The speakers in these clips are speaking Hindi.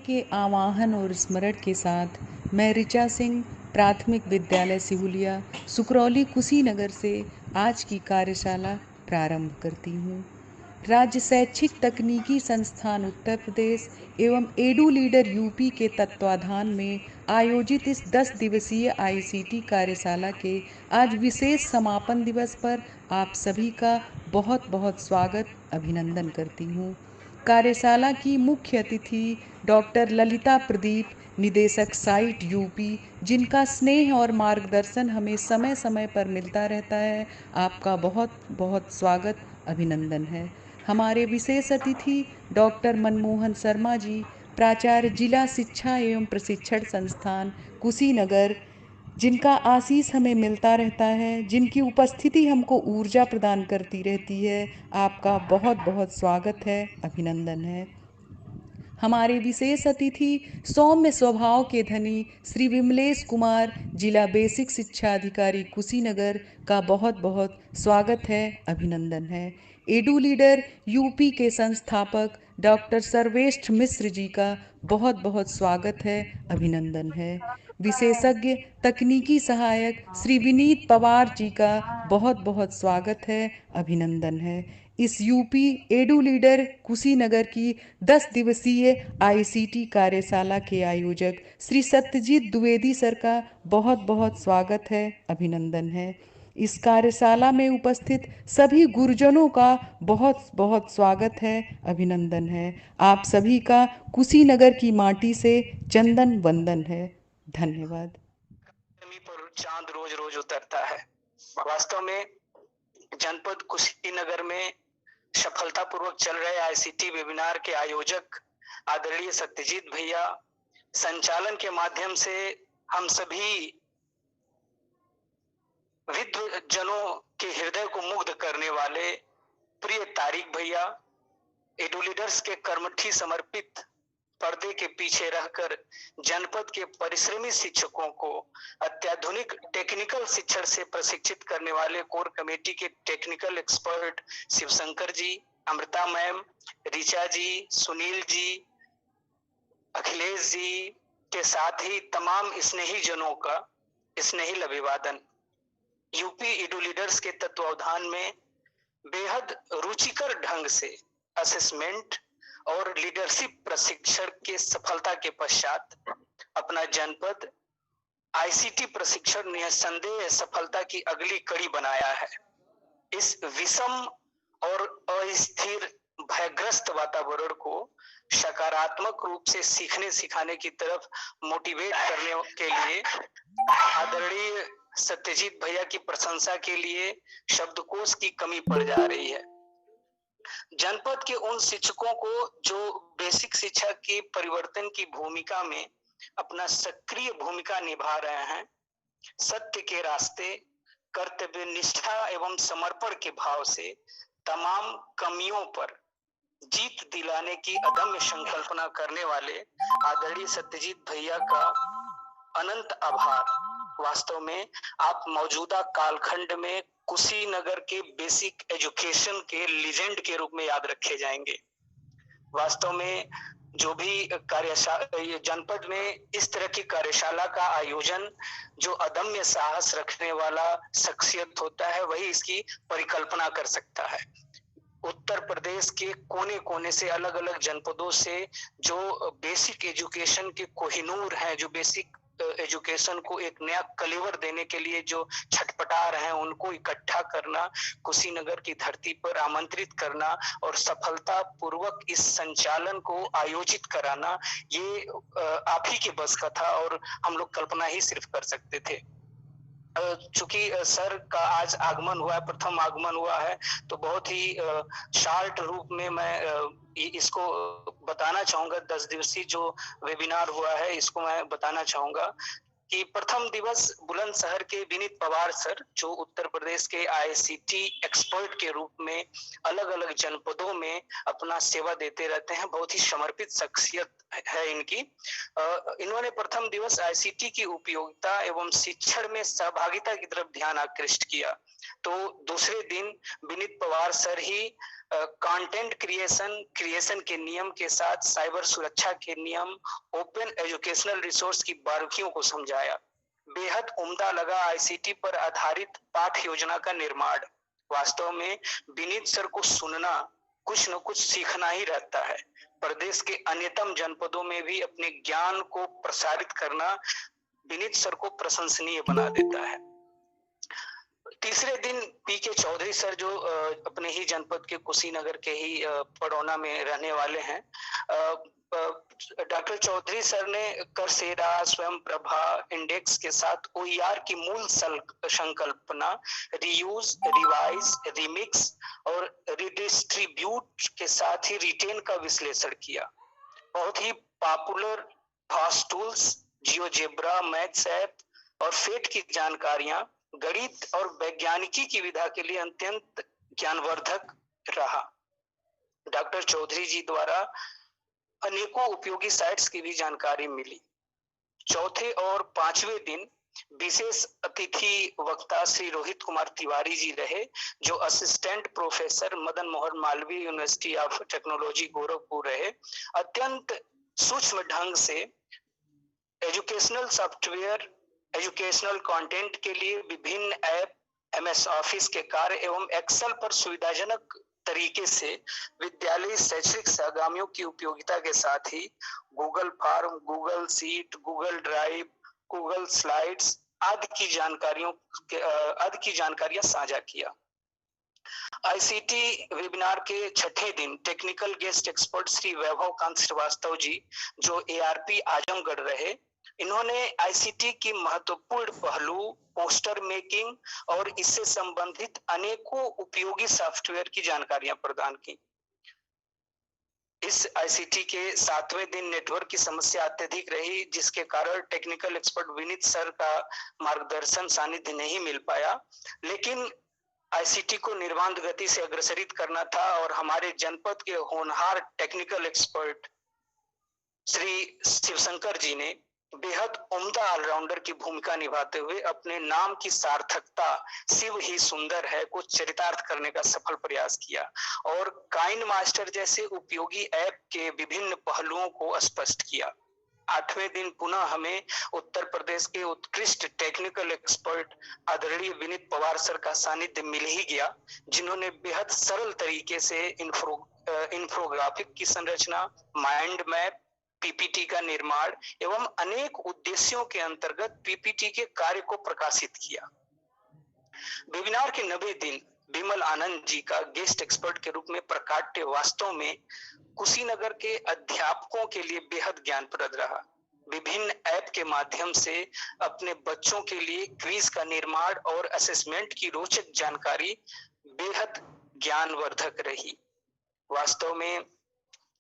के आवाहन और स्मरण के साथ मैं ऋचा सिंह, प्राथमिक विद्यालय सिहुलिया, सुकरौली, कुशीनगर से आज की कार्यशाला प्रारंभ करती हूँ। राज्य शैक्षिक तकनीकी संस्थान उत्तर प्रदेश एवं एडू लीडर यूपी के तत्वाधान में आयोजित इस 10 दिवसीय आईसीटी कार्यशाला के आज विशेष समापन दिवस पर आप सभी का बहुत बहुत स्वागत, अभिनंदन करती हूँ। कार्यशाला की मुख्य अतिथि डॉक्टर ललिता प्रदीप, निदेशक साइट यूपी, जिनका स्नेह और मार्गदर्शन हमें समय समय पर मिलता रहता है, आपका बहुत बहुत स्वागत, अभिनंदन है। हमारे विशेष अतिथि डॉक्टर मनमोहन शर्मा जी, प्राचार्य जिला शिक्षा एवं प्रशिक्षण संस्थान कुशीनगर, जिनका आशीष हमें मिलता रहता है, जिनकी उपस्थिति हमको ऊर्जा प्रदान करती रहती है, आपका बहुत बहुत स्वागत है, अभिनंदन है। हमारे विशेष अतिथि सौम्य स्वभाव के धनी श्री विमलेश कुमार, जिला बेसिक शिक्षा अधिकारी कुशीनगर, का बहुत बहुत स्वागत है, अभिनंदन है। एडू लीडर यूपी के संस्थापक डॉक्टर सर्वेष्ठ मिश्र जी का बहुत बहुत स्वागत है, अभिनंदन है। विशेषज्ञ तकनीकी सहायक श्री विनीत पवार जी का बहुत बहुत स्वागत है, अभिनंदन है। इस यूपी एडू लीडर कुशीनगर की 10 दिवसीय आईसीटी कार्यशाला के आयोजक श्री सत्यजीत द्विवेदी सर का बहुत बहुत स्वागत है, अभिनंदन है। इस कार्यशाला में उपस्थित सभी गुरुजनों का बहुत बहुत स्वागत है, अभिनंदन है। आप सभी का कुशीनगर की माटी से चंदन वंदन है। धन्यवाद। पर चांद रोज रोज उतरता है। वास्तव में जनपद कुशीनगर में सफलतापूर्वक चल रहे आईसीटी वेबिनार के आयोजक आदरणीय सत्यजीत भैया, संचालन के माध्यम से हम सभी विद्वजनों के हृदय को मुग्ध करने वाले प्रिय तारिक भैया, एडू लीडर्स के कर्मठी समर्पित पर्दे के पीछे रहकर जनपद के परिश्रमी शिक्षकों को अत्याधुनिक टेक्निकल शिक्षण से प्रशिक्षित करने वाले कोर कमेटी के टेक्निकल एक्सपर्ट शिवशंकर जी, अमृता मैम, ऋचा जी, सुनील जी, अखिलेश जी के साथ ही तमाम स्नेही जनों का स्नेही अभिवादन। यूपी एडू लीडर्स के तत्वावधान में बेहद रुचिकर ढंग से असेसमेंट और लीडरशिप प्रशिक्षण के सफलता के पश्चात अपना जनपद आईसीटी प्रशिक्षण निसंदेह सफलता की अगली कड़ी बनाया है। इस विषम और अस्थिर भयग्रस्त वातावरण को सकारात्मक रूप से सीखने सिखाने की तरफ मोटिवेट करने के लिए आदरणीय सत्यजीत भैया की प्रशंसा के लिए शब्दकोश की कमी पड़ जा रही है। जनपद के उन शिक्षकों को जो बेसिक शिक्षा के परिवर्तन की भूमिका में अपना सक्रिय भूमिका निभा रहे हैं, सत्य के रास्ते, कर्तव्य निष्ठा एवं समर्पण के भाव से तमाम कमियों पर जीत दिलाने की अदम्य संकल्पना करने वाले आदरणीय सत्यजीत भैया का अनंत आभार। वास्तव में आप मौजूदा कालखंड में कुशीनगर के बेसिक एजुकेशन के लीजेंड के रूप में याद रखे जाएंगे। वास्तव में जो भी कार्यशाला जनपद में इस तरह की कार्यशाला का आयोजन जो अदम्य साहस रखने वाला शख्सियत होता है, वही इसकी परिकल्पना कर सकता है। उत्तर प्रदेश के कोने कोने से अलग अलग जनपदों से जो बेसिक एजुकेशन के कोहिनूर हैं, जो बेसिक एजुकेशन को एक नया कलेवर देने के लिए जो छटपटा रहे हैं, उनको इकट्ठा करना, कुशीनगर की धरती पर आमंत्रित करना और सफलता पूर्वक इस संचालन को आयोजित कराना, ये आप ही के बस का था और हम लोग कल्पना ही सिर्फ कर सकते थे। चूंकि सर का आज आगमन हुआ है, प्रथम आगमन हुआ है, तो बहुत ही शार्ट रूप में मैं इसको बताना चाहूंगा। 10 दिवसीय जो वेबिनार हुआ है, इसको मैं बताना चाहूंगा कि प्रथम दिवस बुलंदशहर के विनीत पवार सर, जो उत्तर प्रदेश के आईसीटी एक्सपर्ट के रूप में अलग अलग जनपदों में अपना सेवा देते रहते हैं, बहुत ही समर्पित शख्सियत है इनकी। इन्होंने प्रथम दिवस आईसीटी की उपयोगिता एवं शिक्षण में सहभागिता की तरफ ध्यान आकृष्ट किया। तो दूसरे दिन विनीत पवार सर ही कंटेंट क्रिएशन के नियम के साथ साइबर सुरक्षा के नियम, ओपन एजुकेशनल रिसोर्स की बारीकियों को समझाया। बेहद उम्दा लगा आईसीटी पर आधारित पाठ योजना का निर्माण। वास्तव में विनीत सर को सुनना कुछ न कुछ सीखना ही रहता है। प्रदेश के अन्यतम जनपदों में भी अपने ज्ञान को प्रसारित करना विनीत सर को प्रशंसनीय बना देता है। तीसरे दिन पीके चौधरी सर जो अपने ही जनपद के कुशीनगर के ही पडौना में रहने वाले हैं, डॉक्टर चौधरी सर ने करसेरा, स्वयं प्रभा इंडेक्स के साथ ओईआर की मूल संकल्पना रीयूज, रिवाइज, रिमिक्स और रिडिस्ट्रीब्यूट के साथ ही रिटेन का विश्लेषण किया। बहुत ही popular fast tools, GeoGebra, maths app और फेट की जानकारियां गणित और वैज्ञानिकी की विधा के लिए अत्यंत ज्ञानवर्धक रहा। डॉक्टर चौधरी जी द्वारा अनेकों उपयोगी साइट्स की भी जानकारी मिली। चौथे और पांचवें दिन विशेष अतिथि वक्ता श्री रोहित कुमार तिवारी जी रहे, जो assistant professor Madan Mohan Malviya university of technology Gorakhpur रहे। अत्यंत सूक्ष्म ढंग से एजुकेशनल सॉफ्टवेयर, एजुकेशनल कंटेंट के लिए विभिन्न ऐप, एमएस ऑफिस के कार्य एवं एक्सेल पर सुविधाजनक तरीके से विद्यालय शैक्षिक सहगामियों की उपयोगिता के साथ ही Google form, Google sheet, Google drive, Google slides आदि की जानकारियां साझा किया। आईसीटी वेबिनार के छठे दिन टेक्निकल गेस्ट एक्सपर्ट श्री वैभव कांत श्रीवास्तव जी, जो एआरपी आजमगढ़ रहे, इन्होंने आईसीटी की महत्वपूर्ण पहलू, पोस्टर मेकिंग और इससे संबंधित अनेकों उपयोगी सॉफ्टवेयर की जानकारियां प्रदान की। इस आईसीटी के सातवें दिन नेटवर्क की समस्या अत्यधिक रही, जिसके कारण टेक्निकल एक्सपर्ट विनीत सर का मार्गदर्शन सानिध्य नहीं मिल पाया, लेकिन आईसीटी को निर्बाध गति से अग्रसरित करना था और हमारे जनपद के होनहार टेक्निकल एक्सपर्ट श्री शिवशंकर जी ने बेहद उम्दा ऑलराउंडर की भूमिका निभाते हुए अपने नाम की सार्थकता शिव ही सुंदर है को चरितार्थ करने का सफल प्रयास किया और काइन मास्टर जैसे उपयोगी ऐप के विभिन्न पहलुओं को स्पष्ट किया। आठवें दिन पुनः हमें उत्तर प्रदेश के उत्कृष्ट टेक्निकल एक्सपर्ट आदरणीय विनीत पवार सर का सानिध्य मिल ही गया, जिन्होंने बेहद सरल तरीके से इंफोग्राफिक की संरचना, माइंड मैप, पीपीटी का निर्माण एवं अनेक उद्देश्यों के अंतर्गत पीपीटी के कार्य को प्रकाशित किया। वेबिनार के 90 दिन विमल आनंद जी का गेस्ट एक्सपर्ट के रूप में प्रकाट्य वास्तव में कुशीनगर के अध्यापकों के लिए बेहद ज्ञानप्रद रहा। विभिन्न ऐप के माध्यम से अपने बच्चों के लिए क्विज का निर्माण और असेसमेंट की रोचक जानकारी बेहद ज्ञानवर्धक रही। वास्तव में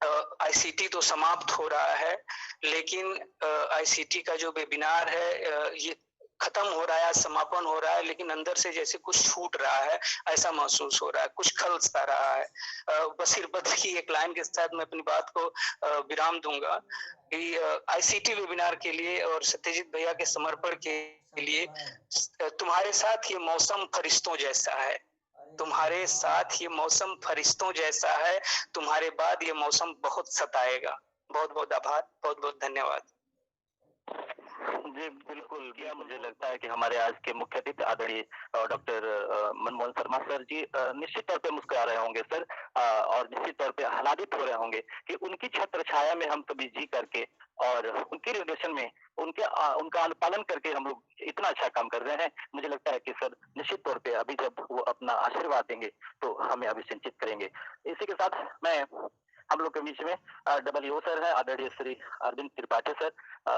आईसीटी तो समाप्त हो रहा है, लेकिन आईसीटी का जो वेबिनार है ये खत्म हो रहा है, समापन हो रहा है, लेकिन अंदर से जैसे कुछ छूट रहा है ऐसा महसूस हो रहा है, कुछ खलसा रहा है। बशीर बद्र की एक लाइन के साथ मैं अपनी बात को विराम दूंगा कि आईसीटी वेबिनार के लिए और सत्यजीत भैया के समर्पण के लिए, तुम्हारे साथ ये मौसम फरिश्तों जैसा है, तुम्हारे साथ ये मौसम फरिश्तों जैसा है, तुम्हारे बाद ये मौसम बहुत सताएगा। बहुत बहुत आभार, बहुत बहुत धन्यवाद। जी बिल्कुल भैया, मुझे लगता है कि हमारे आज के मुख्य अतिथि आदरणीय डॉक्टर मनमोहन शर्मा सर जी निश्चित तौर पे मुस्कुरा रहे होंगे सर, और निश्चित तौर पे आह्लादित हो रहे होंगे कि उनकी छत्र छाया में हम सभी जी करके और उनके निर्देशन में उनका अनुपालन करके हम लोग इतना अच्छा काम कर रहे हैं। मुझे लगता है कि सर निश्चित तौर पे अभी जब वो अपना आशीर्वाद देंगे तो हमें अभिसिंचित करेंगे। इसी के साथ मैं हम लोग के बीच में डब्ल्यू सर है आदरणीय श्री अरविंद त्रिपाठी सर,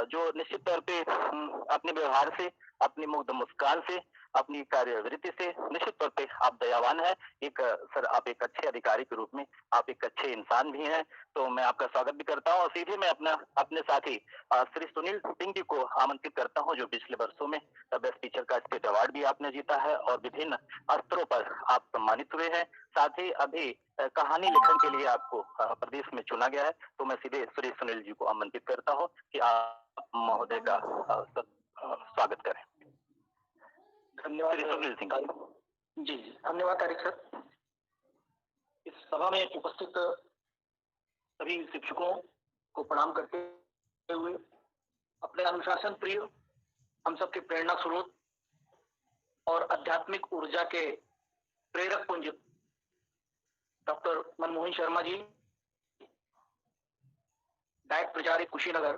जो निश्चित तौर पे अपने व्यवहार से, अपनी मुग्ध मुस्कान से, अपनी कार्यवृत्ति से निश्चित तौर पे आप दयावान है। सर आप एक अच्छे अधिकारी के रूप में आप एक अच्छे इंसान भी हैं, तो मैं आपका स्वागत भी करता हूँ और सीधे मैं अपने साथी श्री सुनील सिंह जी को आमंत्रित करता हूँ, जो पिछले वर्षों में बेस्ट टीचर का स्टेट अवार्ड भी आपने जीता है और विभिन्न स्तरों पर आप सम्मानित हुए हैं। साथ ही अभी कहानी लेखन के लिए आपको प्रदेश में चुना गया है, तो मैं सीधे श्री सुनील जी को आमंत्रित करता हूँ कि आप महोदय का स्वागत करें। धन्यवाद सुनील सिंह जी। धन्यवाद तारिक सर। इस सभा में उपस्थित सभी शिक्षकों को प्रणाम करते हुए अपने अनुशासन प्रिय, हम सबके प्रेरणा स्रोत और आध्यात्मिक ऊर्जा के प्रेरक पुंज डॉक्टर मनमोहन शर्मा जी, डायट प्रचारक कुशीनगर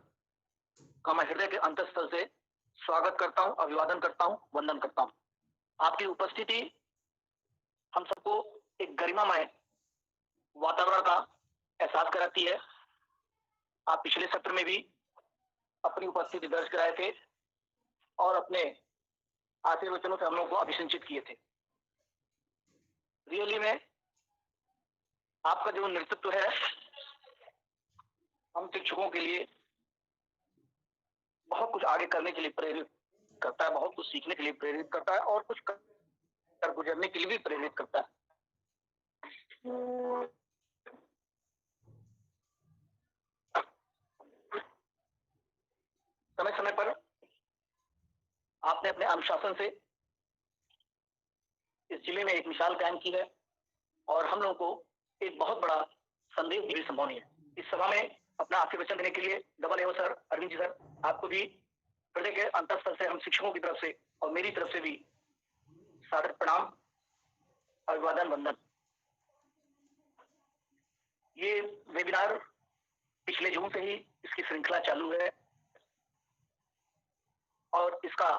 का मैं हृदय के अंतःस्थल से स्वागत करता हूं, अभिवादन करता हूं, वंदन करता हूं। आपकी उपस्थिति हम सबको एक गरिमामय वातावरण का एहसास कराती है। आप पिछले सत्र में भी अपनी उपस्थिति दर्ज कराए थे और अपने आशीर्वचनों से हम लोगों को अभिषिंचित किए थे। रियली में आपका जो नेतृत्व है हम शिक्षकों के लिए बहुत कुछ आगे करने के लिए प्रेरित करता है, बहुत कुछ सीखने के लिए प्रेरित करता है और कुछ कर गुजरने के लिए भी प्रेरित करता है। समय समय पर आपने अपने अनुशासन से इस जिले में एक मिसाल कायम की है और हम लोगों को एक बहुत बड़ा संदेश भी संभावनी है। इस सभा में अपना आशीर्वचन देने के लिए डबल एओ सर, अरविंद जी सर, आपको भी हृदय के अंतःस्थल से हम शिक्षकों की तरफ से और मेरी तरफ से भी सादर प्रणाम, अभिवादन, वंदन। ये वेबिनार पिछले जून से ही इसकी श्रृंखला चालू है और इसका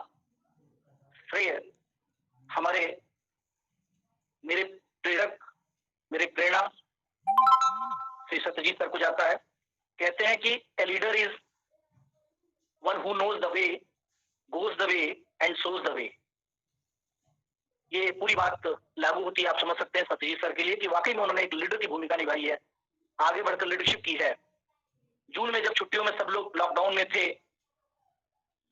श्रेय हमारे मेरे प्रेरक, मेरे प्रेरणा श्री सत्यजीत सर को जाता है। कहते हैं कि a leader is one who knows the way, goes the way and shows the way. ये पूरी बात लागू होती है, आप समझ सकते हैं सत्यजीत सर के लिए कि वाकई में उन्होंने एक लीडर की भूमिका निभाई है, आगे बढ़कर लीडरशिप की है। जून में जब छुट्टियों में सब लोग लॉकडाउन में थे,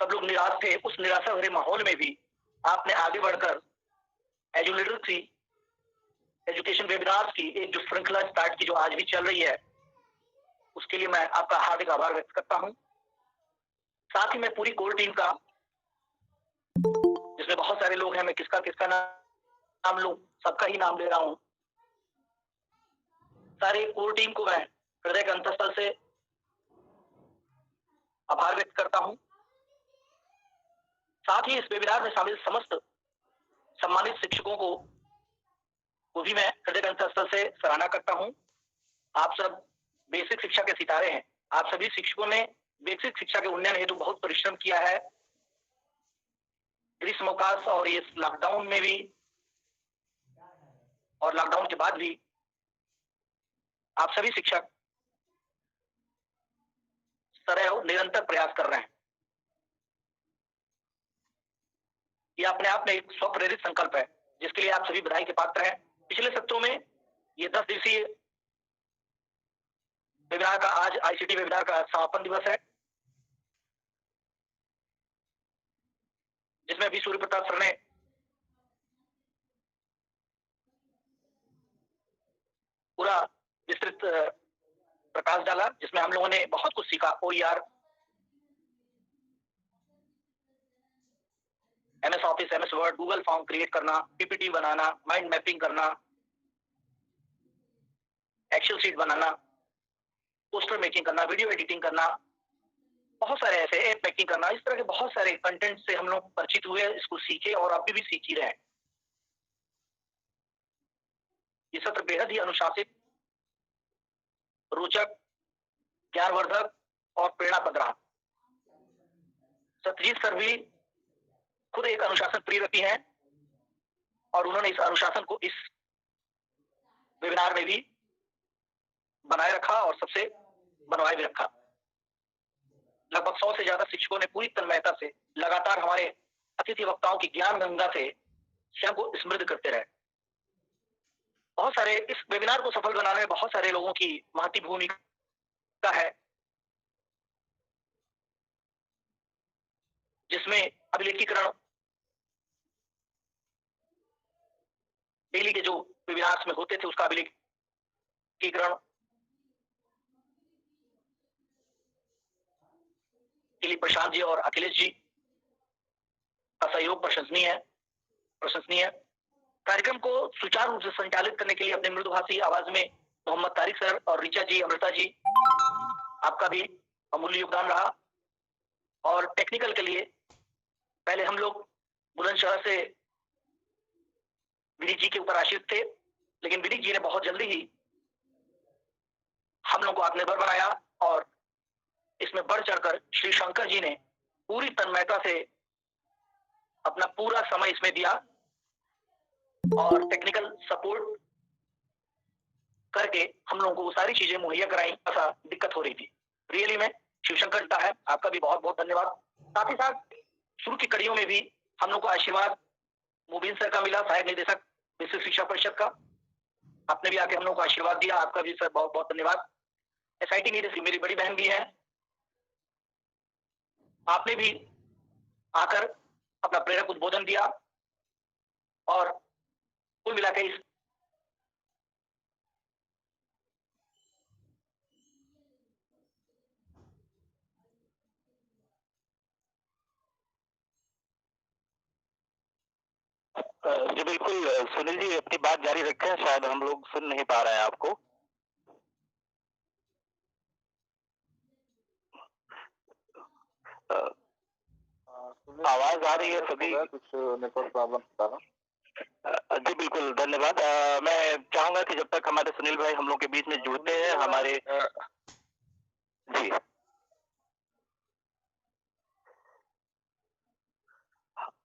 सब लोग निराश थे, उस निराशा भरे माहौल में भी आपने आगे बढ़कर एजू लीडर थी एजुकेशन वेबिनार्स की एक जो श्रृंखला स्टार्ट की, जो आज भी चल रही है, उसके लिए मैं आपका हार्दिक आभार व्यक्त करता हूं। साथ ही मैं पूरी कोर टीम का, जिसमें बहुत सारे लोग हैं, मैं किसका किसका नाम लूं, सबका ही नाम ले रहा हूं। सारी कोर टीम को मैं हृदय के अंतःस्थल से आभार व्यक्त करता हूं। साथ ही इस वेबिनार में शामिल समस्त सम्मानित शिक्षकों को भी मैं हृदय के अंतःस्थल से सराहना करता हूं। आप सब बेसिक शिक्षा के सितारे हैं। आप सभी शिक्षकों ने बेसिक शिक्षा के उन्नयन हेतु बहुत परिश्रम किया है। ग्रीष्मोकाश और इस लॉकडाउन में भी और लॉकडाउन के बाद भी आप सभी शिक्षक सदैव निरंतर प्रयास कर रहे हैं। ये अपने आप में एक स्वप्रेरित संकल्प है जिसके लिए आप सभी बधाई के पात्र हैं। पिछले सत्रों में ये 10 दिवसीय वेबिनार का आज आईसीटी वेबिनार का समापन दिवस है, जिसमें भी सूर्य प्रताप सर ने पूरा विस्तृत प्रकाश डाला, जिसमें हम लोगों ने बहुत कुछ सीखा। OER, MS office, MS word, Google form create करना, PPT बनाना, माइंड मैपिंग करना, एक्सेल शीट बनाना, पोस्टर मेकिंग करना, वीडियो एडिटिंग करना, बहुत सारे ऐसे ऐप मेकिंग करना, इस तरह के बहुत सारे कंटेंट से हम लोग परिचित हुए, इसको सीखे और अभी भी सीख ही रहे हैं। ये सत्र बेहद ही अनुशासित, रोचक, ज्ञानवर्धक और प्रेरणाप्रद रहा। सत्यजीत सर भी खुद एक अनुशासन प्रिय व्यक्ति हैं और उन्होंने इस अनुशासन को इस वेबिनार में भी बनाए रखा और सबसे बनवाए भी रखा। लगभग 100 से ज्यादा शिक्षकों ने पूरी तन्मयता से लगातार हमारे अतिथि वक्ताओं की ज्ञान गंगा से स्वयं को समृद्ध करते रहे। बहुत सारे इस वेबिनार को सफल बनाने में बहुत सारे लोगों की महती भूमिका है, जिसमें अभिलेखीकरण, डेली के जो वेबिनार्स में होते थे उसका अभिलेखीकरण के लिए प्रशांत जी और अखिलेश जी का सहयोग प्रशंसनीय है। कार्यक्रम को सुचारू रूप से संचालित करने के लिए अपने मृदुभाषी आवाज में मोहम्मद तारिक सर और रिचा जी, अमृता जी, आपका भी अमूल्य योगदान रहा। और टेक्निकल के लिए पहले हम लोग बुलंदशहर से विनीत जी के ऊपर आश्रित थे, लेकिन विनीत जी ने बहुत जल्दी ही हम लोग को आत्मनिर्भर बनाया और इसमें बढ़ चढ़कर श्री शंकर जी ने पूरी तन्मयता से अपना पूरा समय इसमें दिया और टेक्निकल सपोर्ट करके हम लोगों को वो सारी चीजें मुहैया कराई। ऐसा दिक्कत हो रही थी। रियली में शिवशंकर का है, आपका भी बहुत बहुत धन्यवाद। साथ ही साथ शुरू की कड़ियों में भी हम लोग को आशीर्वाद मुबीन सर का मिला, सहायक निदेशक विश्व शिक्षा परिषद का। आपने भी आके हम लोग को आशीर्वाद दिया, आपका भी सर बहुत बहुत धन्यवाद। एसआईटी निदेशक मेरी बड़ी बहन भी है, आपने भी आकर अपना प्रेरक उद्बोधन दिया और कुल मिलाकर इस जी बिल्कुल सुनील जी, अपनी बात जारी रखें, शायद हम लोग सुन नहीं पा रहे हैं आपको। आवाज आ रही है सभी? कुछ नेटवर्क प्रॉब्लम बता रहा। जी बिल्कुल धन्यवाद। मैं चाहूंगा कि जब तक हमारे सुनील भाई हम लोग के बीच में जुड़ते हैं, हमारे जी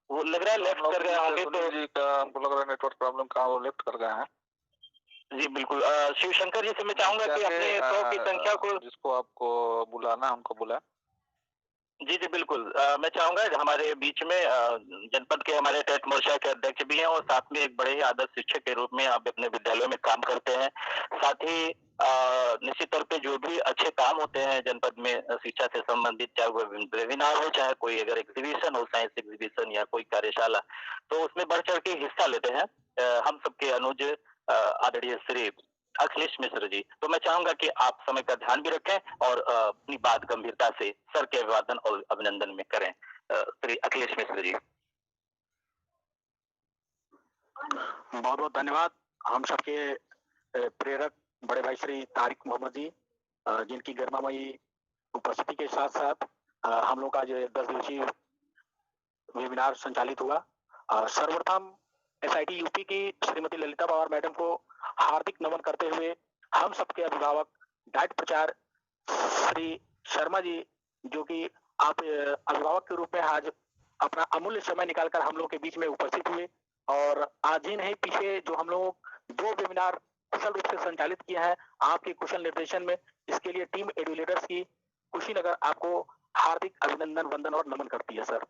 वो लग रहा है लेफ्ट कर गए होंगे, तो जी का हमको लग रहा है नेटवर्क प्रॉब्लम का, वो लेफ्ट कर गए हैं। जी बिल्कुल। शिवशंकर जी से मैं चाहूंगा कि अपने 100 की संख्या को, जिसको आपको बुलाना हमको बुलाए। जी जी बिल्कुल। मैं चाहूंगा हमारे बीच में जनपद के हमारे टेट मोर्चा के अध्यक्ष भी हैं और साथ में एक बड़े ही आदर्श शिक्षक के रूप में आप अपने विद्यालयों में काम करते हैं। साथ ही निश्चित तौर पे जो भी अच्छे काम होते हैं जनपद में शिक्षा से संबंधित, चाहे वो वेबिनार हो, चाहे कोई अगर एग्जीबिशन हो, साइंस एग्जीबिशन या कोई कार्यशाला, तो उसमें बढ़ चढ़ के हिस्सा लेते हैं हम सबके अनुज आदरणीय श्री अखिलेश मिश्र जी। तो मैं चाहूंगा कि आप समय का ध्यान भी रखें और अपनी बात गंभीरता से सर के अभिवादन और अभिनंदन में करें। श्री अखिलेश मिश्र जी। बहुत बहुत धन्यवाद हम सबके प्रेरक बड़े भाई श्री तारिक मोहम्मद जी, जिनकी गरिमामयी उपस्थिति के साथ साथ हम लोग का जो 10 दिवसीय वेबिनार संचालित हुआ। सर्वप्रथम एसआईटी यूपी की श्रीमती ललिता पवार मैडम को हार्दिक नमन करते हुए हम सबके अभिभावक डाइट प्रचार श्री शर्मा जी, जो कि आप अभिभावक के रूप में आज अपना अमूल्य समय निकालकर हम लोग के बीच में उपस्थित हुए और आज ही नहीं पीछे जो हम लोग 2 वेबिनार कुशल रूप से संचालित किए हैं आपके कुशल निर्देशन में, इसके लिए टीम एडुलेटर्स की कुशीनगर आपको हार्दिक अभिनंदन, वंदन और नमन करती है सर।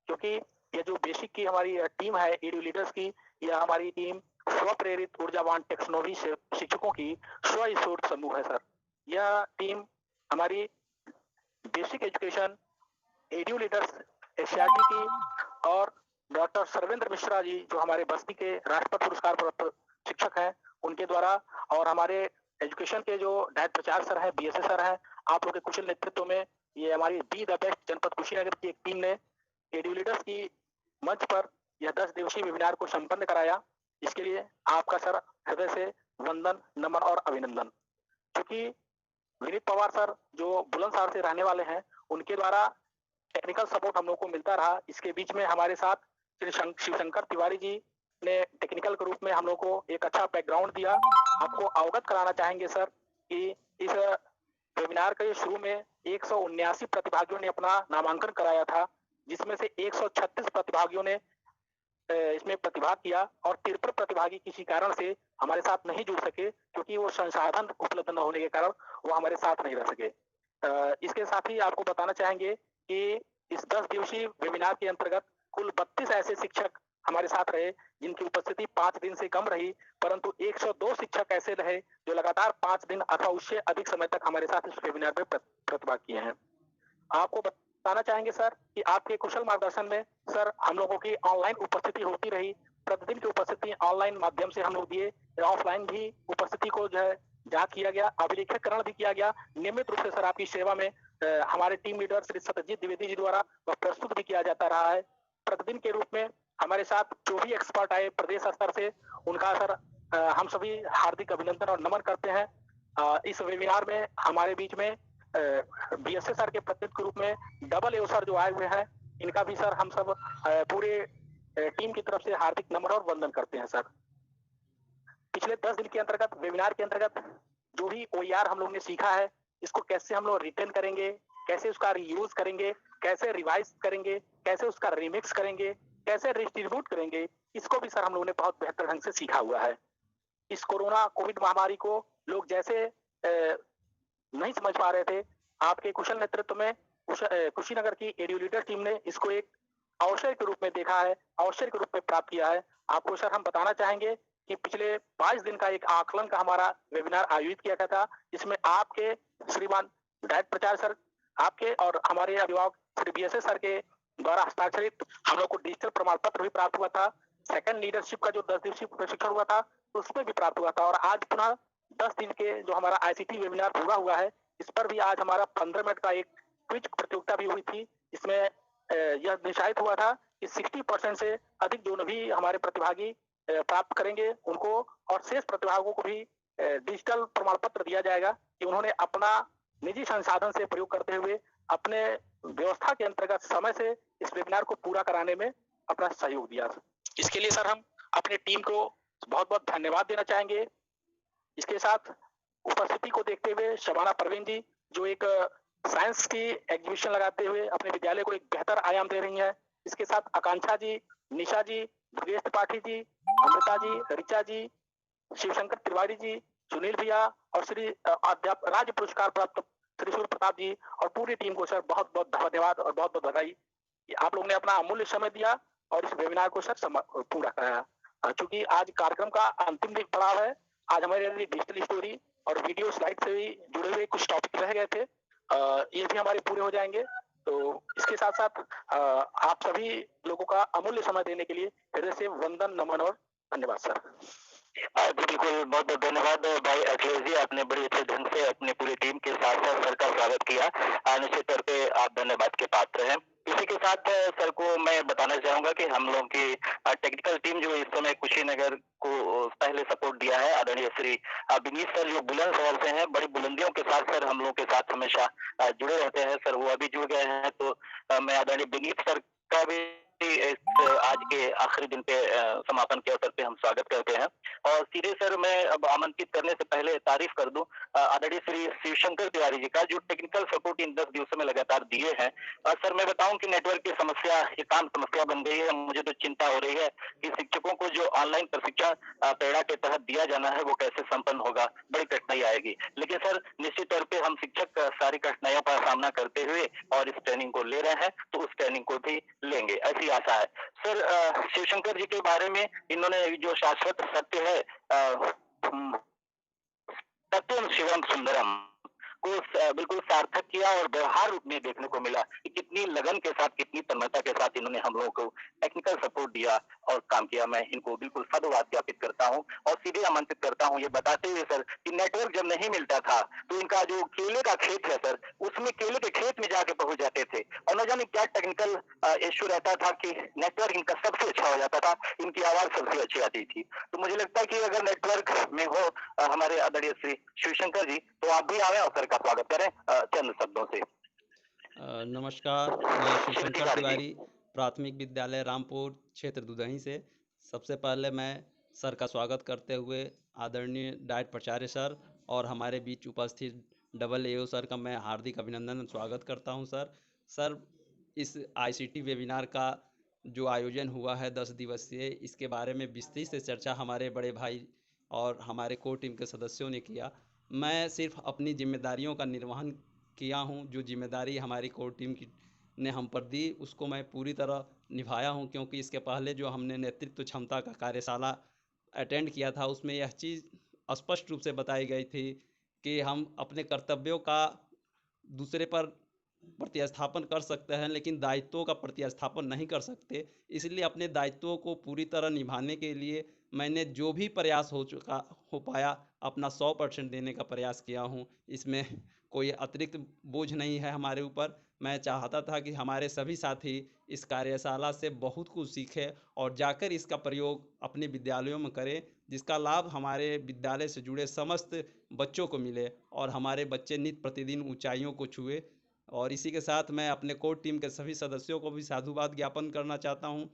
क्योंकि ये जो बेसिक की हमारी टीम है एडुलेटर्स की, यह हमारी टीम स्व प्रेरित ऊर्जावान टेक्नोलॉजी शिक्षकों की स्वस्फूर्त समूह है सर। यह टीम हमारी बेसिक एजुकेशन एडुलेटर्स एसआईटी की और डॉक्टर सर्वेंद्र मिश्रा जी जो हमारे बस्ती के राष्ट्रपति पुरस्कार प्राप्त शिक्षक हैं उनके द्वारा, और हमारे एजुकेशन के जो डायट प्रचार सर हैं, बीएसए सर हैं, आप लोग के कुशल नेतृत्व में ये हमारी बी द बेस्ट जनपद कुशीनगर की एक टीम ने एडुलेटर्स की मंच पर यह 10 दिवसीय वेबिनार को संपन्न कराया। इसके लिए आपका सर हृदय से वंदन, नमन और अभिनंदन। क्योंकि विनीत पवार सर जो बुलंदशहर से रहने वाले हैं, उनके द्वारा टेक्निकल सपोर्ट हम लोग को मिलता रहा। इसके बीच में हमारे साथ श्री शिवशंकर तिवारी जी ने टेक्निकल के रूप में हम लोग को एक अच्छा बैकग्राउंड दिया। आपको अवगत कराना चाहेंगे सर कि इस वेबिनार के शुरू में 179 प्रतिभागियों ने अपना नामांकन कराया था, जिसमें से 136 प्रतिभागियों ने इसमें प्रतिभाग किया और 53 प्रतिभागी किसी कारण से हमारे साथ नहीं जुड़ सके, क्योंकि वो संसाधन उपलब्ध न होने के कारण वो हमारे साथ नहीं रह सके। इसके साथ ही आपको बताना चाहेंगे कि इस 10 दिवसीय वेबिनार के अंतर्गत कुल 32 ऐसे शिक्षक हमारे साथ रहे जिनकी उपस्थिति 5 दिन से कम रही, परंतु 102 शिक्षक ऐसे रहे जो लगातार 5 दिन अथवा उससे अधिक समय तक हमारे साथ इस वेबिनार में प्रतिभाग किए हैं। आपको बताना चाहेंगे सर कि आपके कुशल मार्गदर्शन में सर हम लोगों की ऑनलाइन उपस्थिति होती रही। प्रतिदिन की उपस्थिति ऑनलाइन माध्यम से हम लोग दिए, ऑफलाइन भी उपस्थिति को जो है जांच किया गया, अभिलेखीकरण भी किया गया। नियमित रूप से सर आपकी सेवा में हमारे टीम लीडर श्री सत्यजीत द्विवेदी जी द्वारा वह प्रस्तुत भी किया जाता रहा है। प्रतिदिन के रूप में हमारे साथ जो भी एक्सपर्ट आए प्रदेश स्तर से, उनका सर हम सभी हार्दिक अभिनंदन और नमन करते हैं। इस वेबिनार में हमारे बीच में बीएसए सर के प्रतिनिधि के रूप में डबल ए सर जो आए हुए हैं, इनका भी सर हम सब पूरे टीम की तरफ से हार्दिक नमन और वंदन करते हैं सर। पिछले 10 दिन के अंतर्गत वेबिनार के अंतर्गत जो भी OER हम लोग ने सीखा है, इसको कैसे हम लोग रिटेन करेंगे, कैसे उसका रीयूज करेंगे, कैसे रिवाइज करेंगे, कैसे उसका रिमिक्स करेंगे, कैसे डिस्ट्रीब्यूट करेंगे, इसको भी सर हम लोगों ने बहुत बेहतर ढंग से सीखा हुआ है। इस कोविड महामारी को लोग जैसे नहीं समझ पा रहे थे, आपके कुशल नेतृत्व में कुशीनगर की एडू लीडर टीम ने इसको एक अवसर के रूप में देखा है, अवसर के रूप में प्राप्त किया है। आपको सर हम बताना चाहेंगे कि पिछले 22 दिन का एक आकलन का हमारा वेबिनार आयोजित किया गया था, जिसमें आपके श्रीमान डायट प्रचार सर, आपके और हमारे अभिभावक श्री BSA सर के द्वारा हस्ताक्षरित हम लोग को डिजिटल प्रमाण पत्र भी प्राप्त हुआ था। सेकंड लीडरशिप का जो 10 दिवसीय प्रशिक्षण हुआ था, उसमें भी प्राप्त हुआ था। और आज पुनः 10 दिन के जो हमारा ICT वेबिनार पूरा हुआ है, इस पर भी आज हमारा 15 मिनट का एक क्विज प्रतियोगिता भी हुई थी। इसमें यह निश्चित हुआ था कि 60% से अधिक जो भी हमारे प्रतिभागी प्राप्त करेंगे उनको, और शेष प्रतिभागियों को भी डिजिटल प्रमाण पत्र दिया जाएगा कि उन्होंने अपना निजी संसाधन से प्रयोग करते हुए अपने व्यवस्था के अंतर्गत समय से इस वेबिनार को पूरा कराने में अपना सहयोग दिया। इसके लिए सर हम अपनी टीम को बहुत बहुत धन्यवाद देना चाहेंगे। इसके साथ उपस्थिति को देखते हुए शबाना परवीन जी, जो एक साइंस की एग्जीबिशन लगाते हुए अपने विद्यालय को एक बेहतर आयाम दे रही हैं। इसके साथ आकांक्षा जी, निशा जी, दुर्गेश त्रिपाठी जी, अमृता जी, ऋचा जी, शिवशंकर तिवारी जी, सुनील भैया और श्री अध्यापक राज्य पुरस्कार प्राप्त श्री सूर्य प्रताप जी और पूरी टीम को सर बहुत बहुत धन्यवाद और बहुत बहुत बधाई। आप लोगों ने अपना अमूल्य समय दिया और इस वेबिनार को सर पूरा कराया। चूंकि आज कार्यक्रम का अंतिम दिन पड़ाव है, आज हमारे डिजिटल स्टोरी और वीडियो स्लाइड से भी जुड़े हुए कुछ टॉपिक रह गए थे, ये भी हमारे पूरे हो जाएंगे। तो इसके साथ साथ आप सभी लोगों का अमूल्य समय देने के लिए हृदय से वंदन, नमन और धन्यवाद सर। बिल्कुल, बहुत बहुत धन्यवाद भाई अखिलेश जी, आपने बड़ी अच्छे ढंग से अपनी पूरी टीम के साथ साथ सर का स्वागत किया। निश्चित तौर पे आप धन्यवाद के पात्र हैं। इसी के साथ सर को मैं बताना चाहूंगा कि हम लोगों की टेक्निकल टीम जो इस समय कुशीनगर को पहले सपोर्ट दिया है, आदरणीय श्री विनीत सर, जो बुलंद शहर से हैं, बड़ी बुलंदियों के साथ सर हम लोगों के साथ हमेशा जुड़े रहते हैं। सर वो अभी जुड़ गए हैं, तो मैं आदरणीय विनीत सर का भी आज के आखिरी दिन पे समापन के अवसर पे हम स्वागत करते हैं। और सीधे सर मैं अब आमंत्रित करने से पहले तारीफ कर दूं आदरणीय श्री शिवशंकर तिवारी जी का, जो टेक्निकल सपोर्ट इन 10 दिवसों में लगातार दिए हैं। सर मैं बताऊं कि नेटवर्क की समस्या एक आम समस्या बन गई है। मुझे तो चिंता हो रही है कि शिक्षकों को जो ऑनलाइन प्रशिक्षण प्रेरणा के तहत दिया जाना है वो कैसे संपन्न होगा, बड़ी कठिनाई आएगी। लेकिन सर निश्चित तौर पे हम शिक्षक सारी कठिनाइयों का सामना करते हुए और इस ट्रेनिंग को ले रहे हैं, तो उस ट्रेनिंग को भी लेंगे, ऐसी आशा है। सर शिवशंकर जी के बारे में इन्होंने जो शाश्वत सत्य है, सत्यम शिवम सुंदरम को बिल्कुल सार्थक किया और व्यवहार रूप में देखने को मिला कि कितनी लगन के साथ, कितनी तन्मयता के साथ इन्होंने हम लोगों को टेक्निकल सपोर्ट दिया और काम किया। मैं इनको बिल्कुल साधुवाद ज्ञापित करता हूं और सीधे आमंत्रित करता हूं ये बताते हुए सर कि नेटवर्क जब नहीं मिलता था तो इनका जो केले का खेत है सर, उसमें केले के खेत में जाके पहुंच जाते थे और न जाने क्या टेक्निकल इश्यू रहता था कि नेटवर्क इनका सबसे अच्छा हो जाता था, इनकी आवाज सबसे अच्छी आती थी। तो मुझे लगता है कि अगर नेटवर्क में हो हमारे आदरणीय श्री शिवशंकर जी, तो आप भी आवे और सर का स्वागत करें चंद शब्दों से। नमस्कार, मैं शिवशंकर तिवारी, प्राथमिक विद्यालय रामपुर क्षेत्र दुदही से। सबसे पहले मैं सर का स्वागत करते हुए आदरणीय डाइट प्राचार्य सर और हमारे बीच उपस्थित डबल एओ सर का मैं हार्दिक अभिनंदन स्वागत करता हूं। सर इस ICT वेबिनार का जो आयोजन हुआ है 10 दिवसीय, इसके बारे में विस्तृत से चर्चा हमारे बड़े भाई और हमारे कोर टीम के सदस्यों ने किया। मैं सिर्फ अपनी जिम्मेदारियों का निर्वहन किया हूं। जो जिम्मेदारी हमारी कोर टीम की ने हम पर दी उसको मैं पूरी तरह निभाया हूं, क्योंकि इसके पहले जो हमने नेतृत्व क्षमता का कार्यशाला अटेंड किया था उसमें यह चीज़ स्पष्ट रूप से बताई गई थी कि हम अपने कर्तव्यों का दूसरे पर प्रतिस्थापन कर सकते हैं लेकिन दायित्वों का प्रतिस्थापन नहीं कर सकते। इसलिए अपने दायित्वों को पूरी तरह निभाने के लिए मैंने जो भी प्रयास हो पाया अपना 100% देने का प्रयास किया हूं। इसमें कोई अतिरिक्त बोझ नहीं है हमारे ऊपर। मैं चाहता था कि हमारे सभी साथी इस कार्यशाला से बहुत कुछ सीखें और जाकर इसका प्रयोग अपने विद्यालयों में करें, जिसका लाभ हमारे विद्यालय से जुड़े समस्त बच्चों को मिले और हमारे बच्चे नित्य प्रतिदिन ऊंचाइयों को छुए। और इसी के साथ मैं अपने कोर टीम के सभी सदस्यों को भी साधुवाद ज्ञापन करना चाहता हूं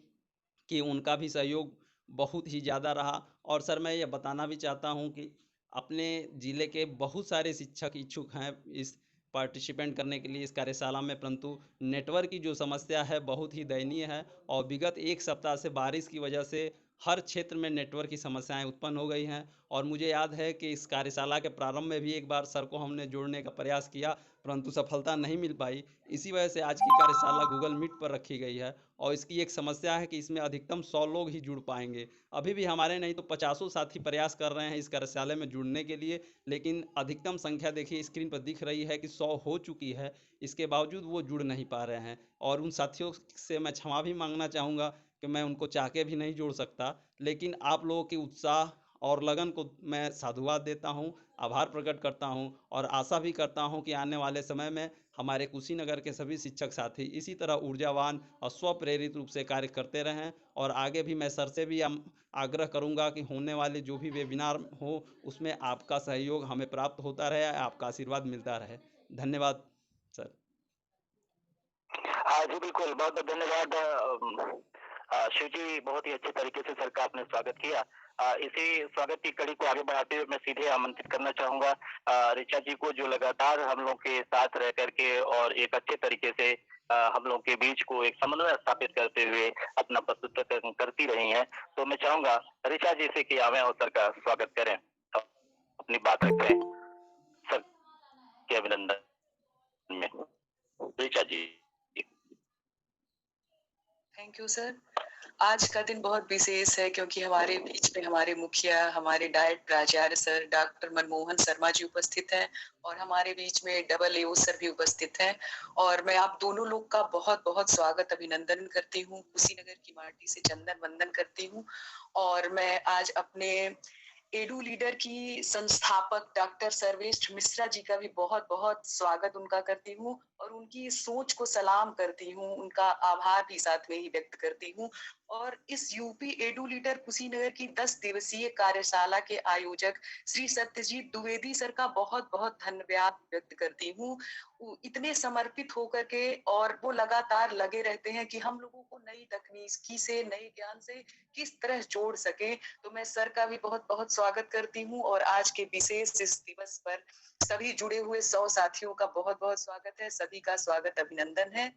कि उनका भी सहयोग बहुत ही ज़्यादा रहा। और सर मैं ये बताना भी चाहता हूँ कि अपने ज़िले के बहुत सारे शिक्षक इच्छुक हैं इस पार्टिसिपेंट करने के लिए इस कार्यशाला में, परंतु नेटवर्क की जो समस्या है बहुत ही दयनीय है और विगत एक सप्ताह से बारिश की वजह से हर क्षेत्र में नेटवर्क की समस्याएं उत्पन्न हो गई हैं। और मुझे याद है कि इस कार्यशाला के प्रारंभ में भी एक बार सर को हमने जोड़ने का प्रयास किया, परंतु सफलता नहीं मिल पाई। इसी वजह से आज की कार्यशाला गूगल मीट पर रखी गई है और इसकी एक समस्या है कि इसमें अधिकतम 100 लोग ही जुड़ पाएंगे। अभी भी हमारे नहीं तो 50 साथी प्रयास कर रहे हैं इस कार्यशाला में जुड़ने के लिए, लेकिन अधिकतम संख्या देखिए स्क्रीन पर दिख रही है कि 100 हो चुकी है। इसके बावजूद वो जुड़ नहीं पा रहे हैं और उन साथियों से मैं क्षमा भी मांगना चाहूँगा कि मैं उनको चाह के भी नहीं जोड़ सकता, लेकिन आप लोगों की उत्साह और लगन को मैं साधुवाद देता हूँ, आभार प्रकट करता हूँ और आशा भी करता हूँ कि आने वाले समय में हमारे कुशीनगर के सभी शिक्षक साथी इसी तरह ऊर्जावान और स्वप्रेरित रूप से कार्य करते रहें। और आगे भी मैं सर से भी आग्रह करूंगा कि होने वाले जो भी वेबिनार हो उसमें आपका सहयोग हमें प्राप्त होता रहे, आपका आशीर्वाद मिलता रहे। धन्यवाद सर। जी बिल्कुल, बहुत बहुत धन्यवाद शिव जी, बहुत ही अच्छे तरीके से सर का आपने स्वागत किया। इसी स्वागत की कड़ी को आगे बढ़ाते हुए मैं सीधे आमंत्रित करना चाहूंगा ऋचा जी को, जो लगातार हम लोग के साथ रह करके और एक अच्छे तरीके से हम लोग के बीच को एक समन्वय स्थापित करते हुए अपना प्रस्तुत करती रही हैं। तो मैं चाहूंगा ऋचा जी से कि आवे और सर का स्वागत करें, अपनी बात रखें सर के अभिनंदन में। Richa ji. Thank you sir. आज का दिन बहुत विशेष है क्योंकि हमारे बीच में हमारे मुखिया, हमारे डायट प्राचार्य सर डॉक्टर मनमोहन शर्मा जी उपस्थित हैं और हमारे बीच में डबल एओ सर भी उपस्थित हैं। और मैं आप दोनों लोग का बहुत बहुत स्वागत अभिनंदन करती हूँ, कुशीनगर की माटी से चंदन वंदन करती हूँ। और मैं आज अपने एडू लीडर की संस्थापक डॉक्टर सर्वेष्ठ मिश्रा जी का भी बहुत बहुत स्वागत उनका करती हूँ और उनकी सोच को सलाम करती हूँ, उनका आभार भी साथ में ही व्यक्त करती हूँ। और इस यूपी एडू लीडर कुशीनगर की 10 दिवसीय कार्यशाला के आयोजक श्री सत्यजीत द्विवेदी सर का बहुत बहुत धन्यवाद व्यक्त करती हूँ। इतने समर्पित होकर के और वो लगातार लगे रहते हैं कि हम लोगों को नई तकनीकी से, नए ज्ञान से किस तरह जोड़ सके। तो मैं सर का भी बहुत बहुत स्वागत करती हूँ और आज के विशेष इस दिवस पर सभी जुड़े हुए 100 साथियों का बहुत बहुत स्वागत है। सभी का स्वागत अभिनंदन है।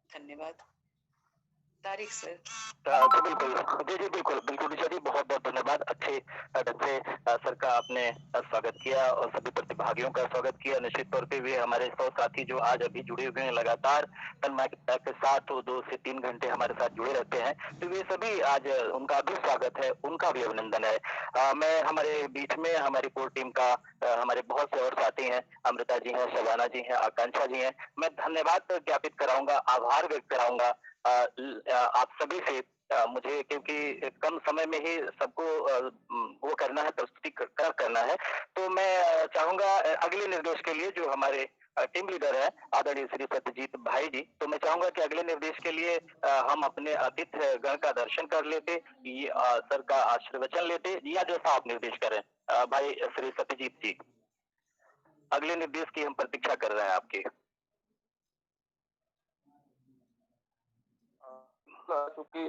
धन्यवाद। तारिक सर। जी बिल्कुल, जी बिल्कुल बिल्कुल ऋचा जी, बहुत बहुत धन्यवाद। अच्छे ढंग से सर का आपने स्वागत किया और सभी प्रतिभागियों का स्वागत किया। निश्चित तौर पे वे हमारे 100 साथी जो आज अभी जुड़े हुए हैं लगातार तन्मयता के साथ, तो 2 से 3 घंटे हमारे साथ जुड़े रहते हैं, तो वे सभी आज उनका भी स्वागत है, उनका भी अभिनंदन है। मैं हमारे बीच में हमारी कोर टीम का हमारे बहुत से और साथी हैं, अमृता जी हैं, शबाना जी हैं, आकांक्षा जी हैं, मैं धन्यवाद ज्ञापित कराऊंगा, आभार व्यक्त कराऊंगा आप सभी से। मुझे क्योंकि कम समय में ही सबको वो करना है, प्रस्तुति करना है, तो मैं चाहूंगा अगले निर्देश के लिए जो हमारे टीम लीडर है आदरणीय श्री सत्यजीत भाई जी, तो मैं चाहूंगा कि अगले निर्देश के लिए हम अपने अतिथि गण का दर्शन कर लेते, सर का आशीर्वचन लेते, या जैसा आप निर्देश करें भाई श्री सत्यजीत जी। अगले निर्देश की हम प्रतीक्षा कर रहे हैं आपकी। क्योंकि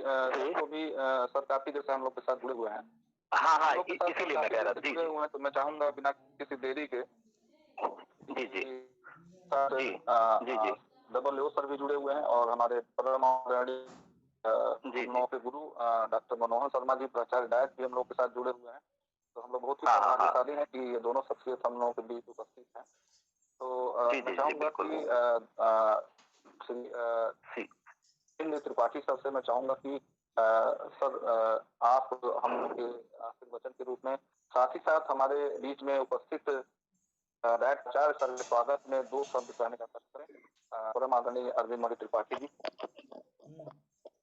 तो भी सर काफी देर से हम लोग के साथ जुड़े हुए हैं। हाँ, इसीलिए मैं कह रहा था जुड़े हुए हैं, तो मैं चाहूंगा बिना किसी देरी के जी डबल एओ सर भी जुड़े हुए हैं और हमारे परम के गुरु डॉक्टर मनमोहन शर्मा जी प्राचार्य डायट भी हम लोग के साथ जुड़े हुए हैं। तो हम लोग बहुत ही भाग्यशाली हैं कि ये दोनों शख्सियत हम लोगों के बीच उपस्थित हैं। तो मैं चाहूंगा कि श्री त्रिपाठी सर से मैं चाहूंगा कि सर आप हम लोग के आशीर्वचन के रूप में, साथ ही साथ हमारे बीच में उपस्थित डायट प्राचार्य सर के स्वागत में 2 शब्द कहने का प्रयास करें। परम आदरणीय अरविंद मणि त्रिपाठी जी।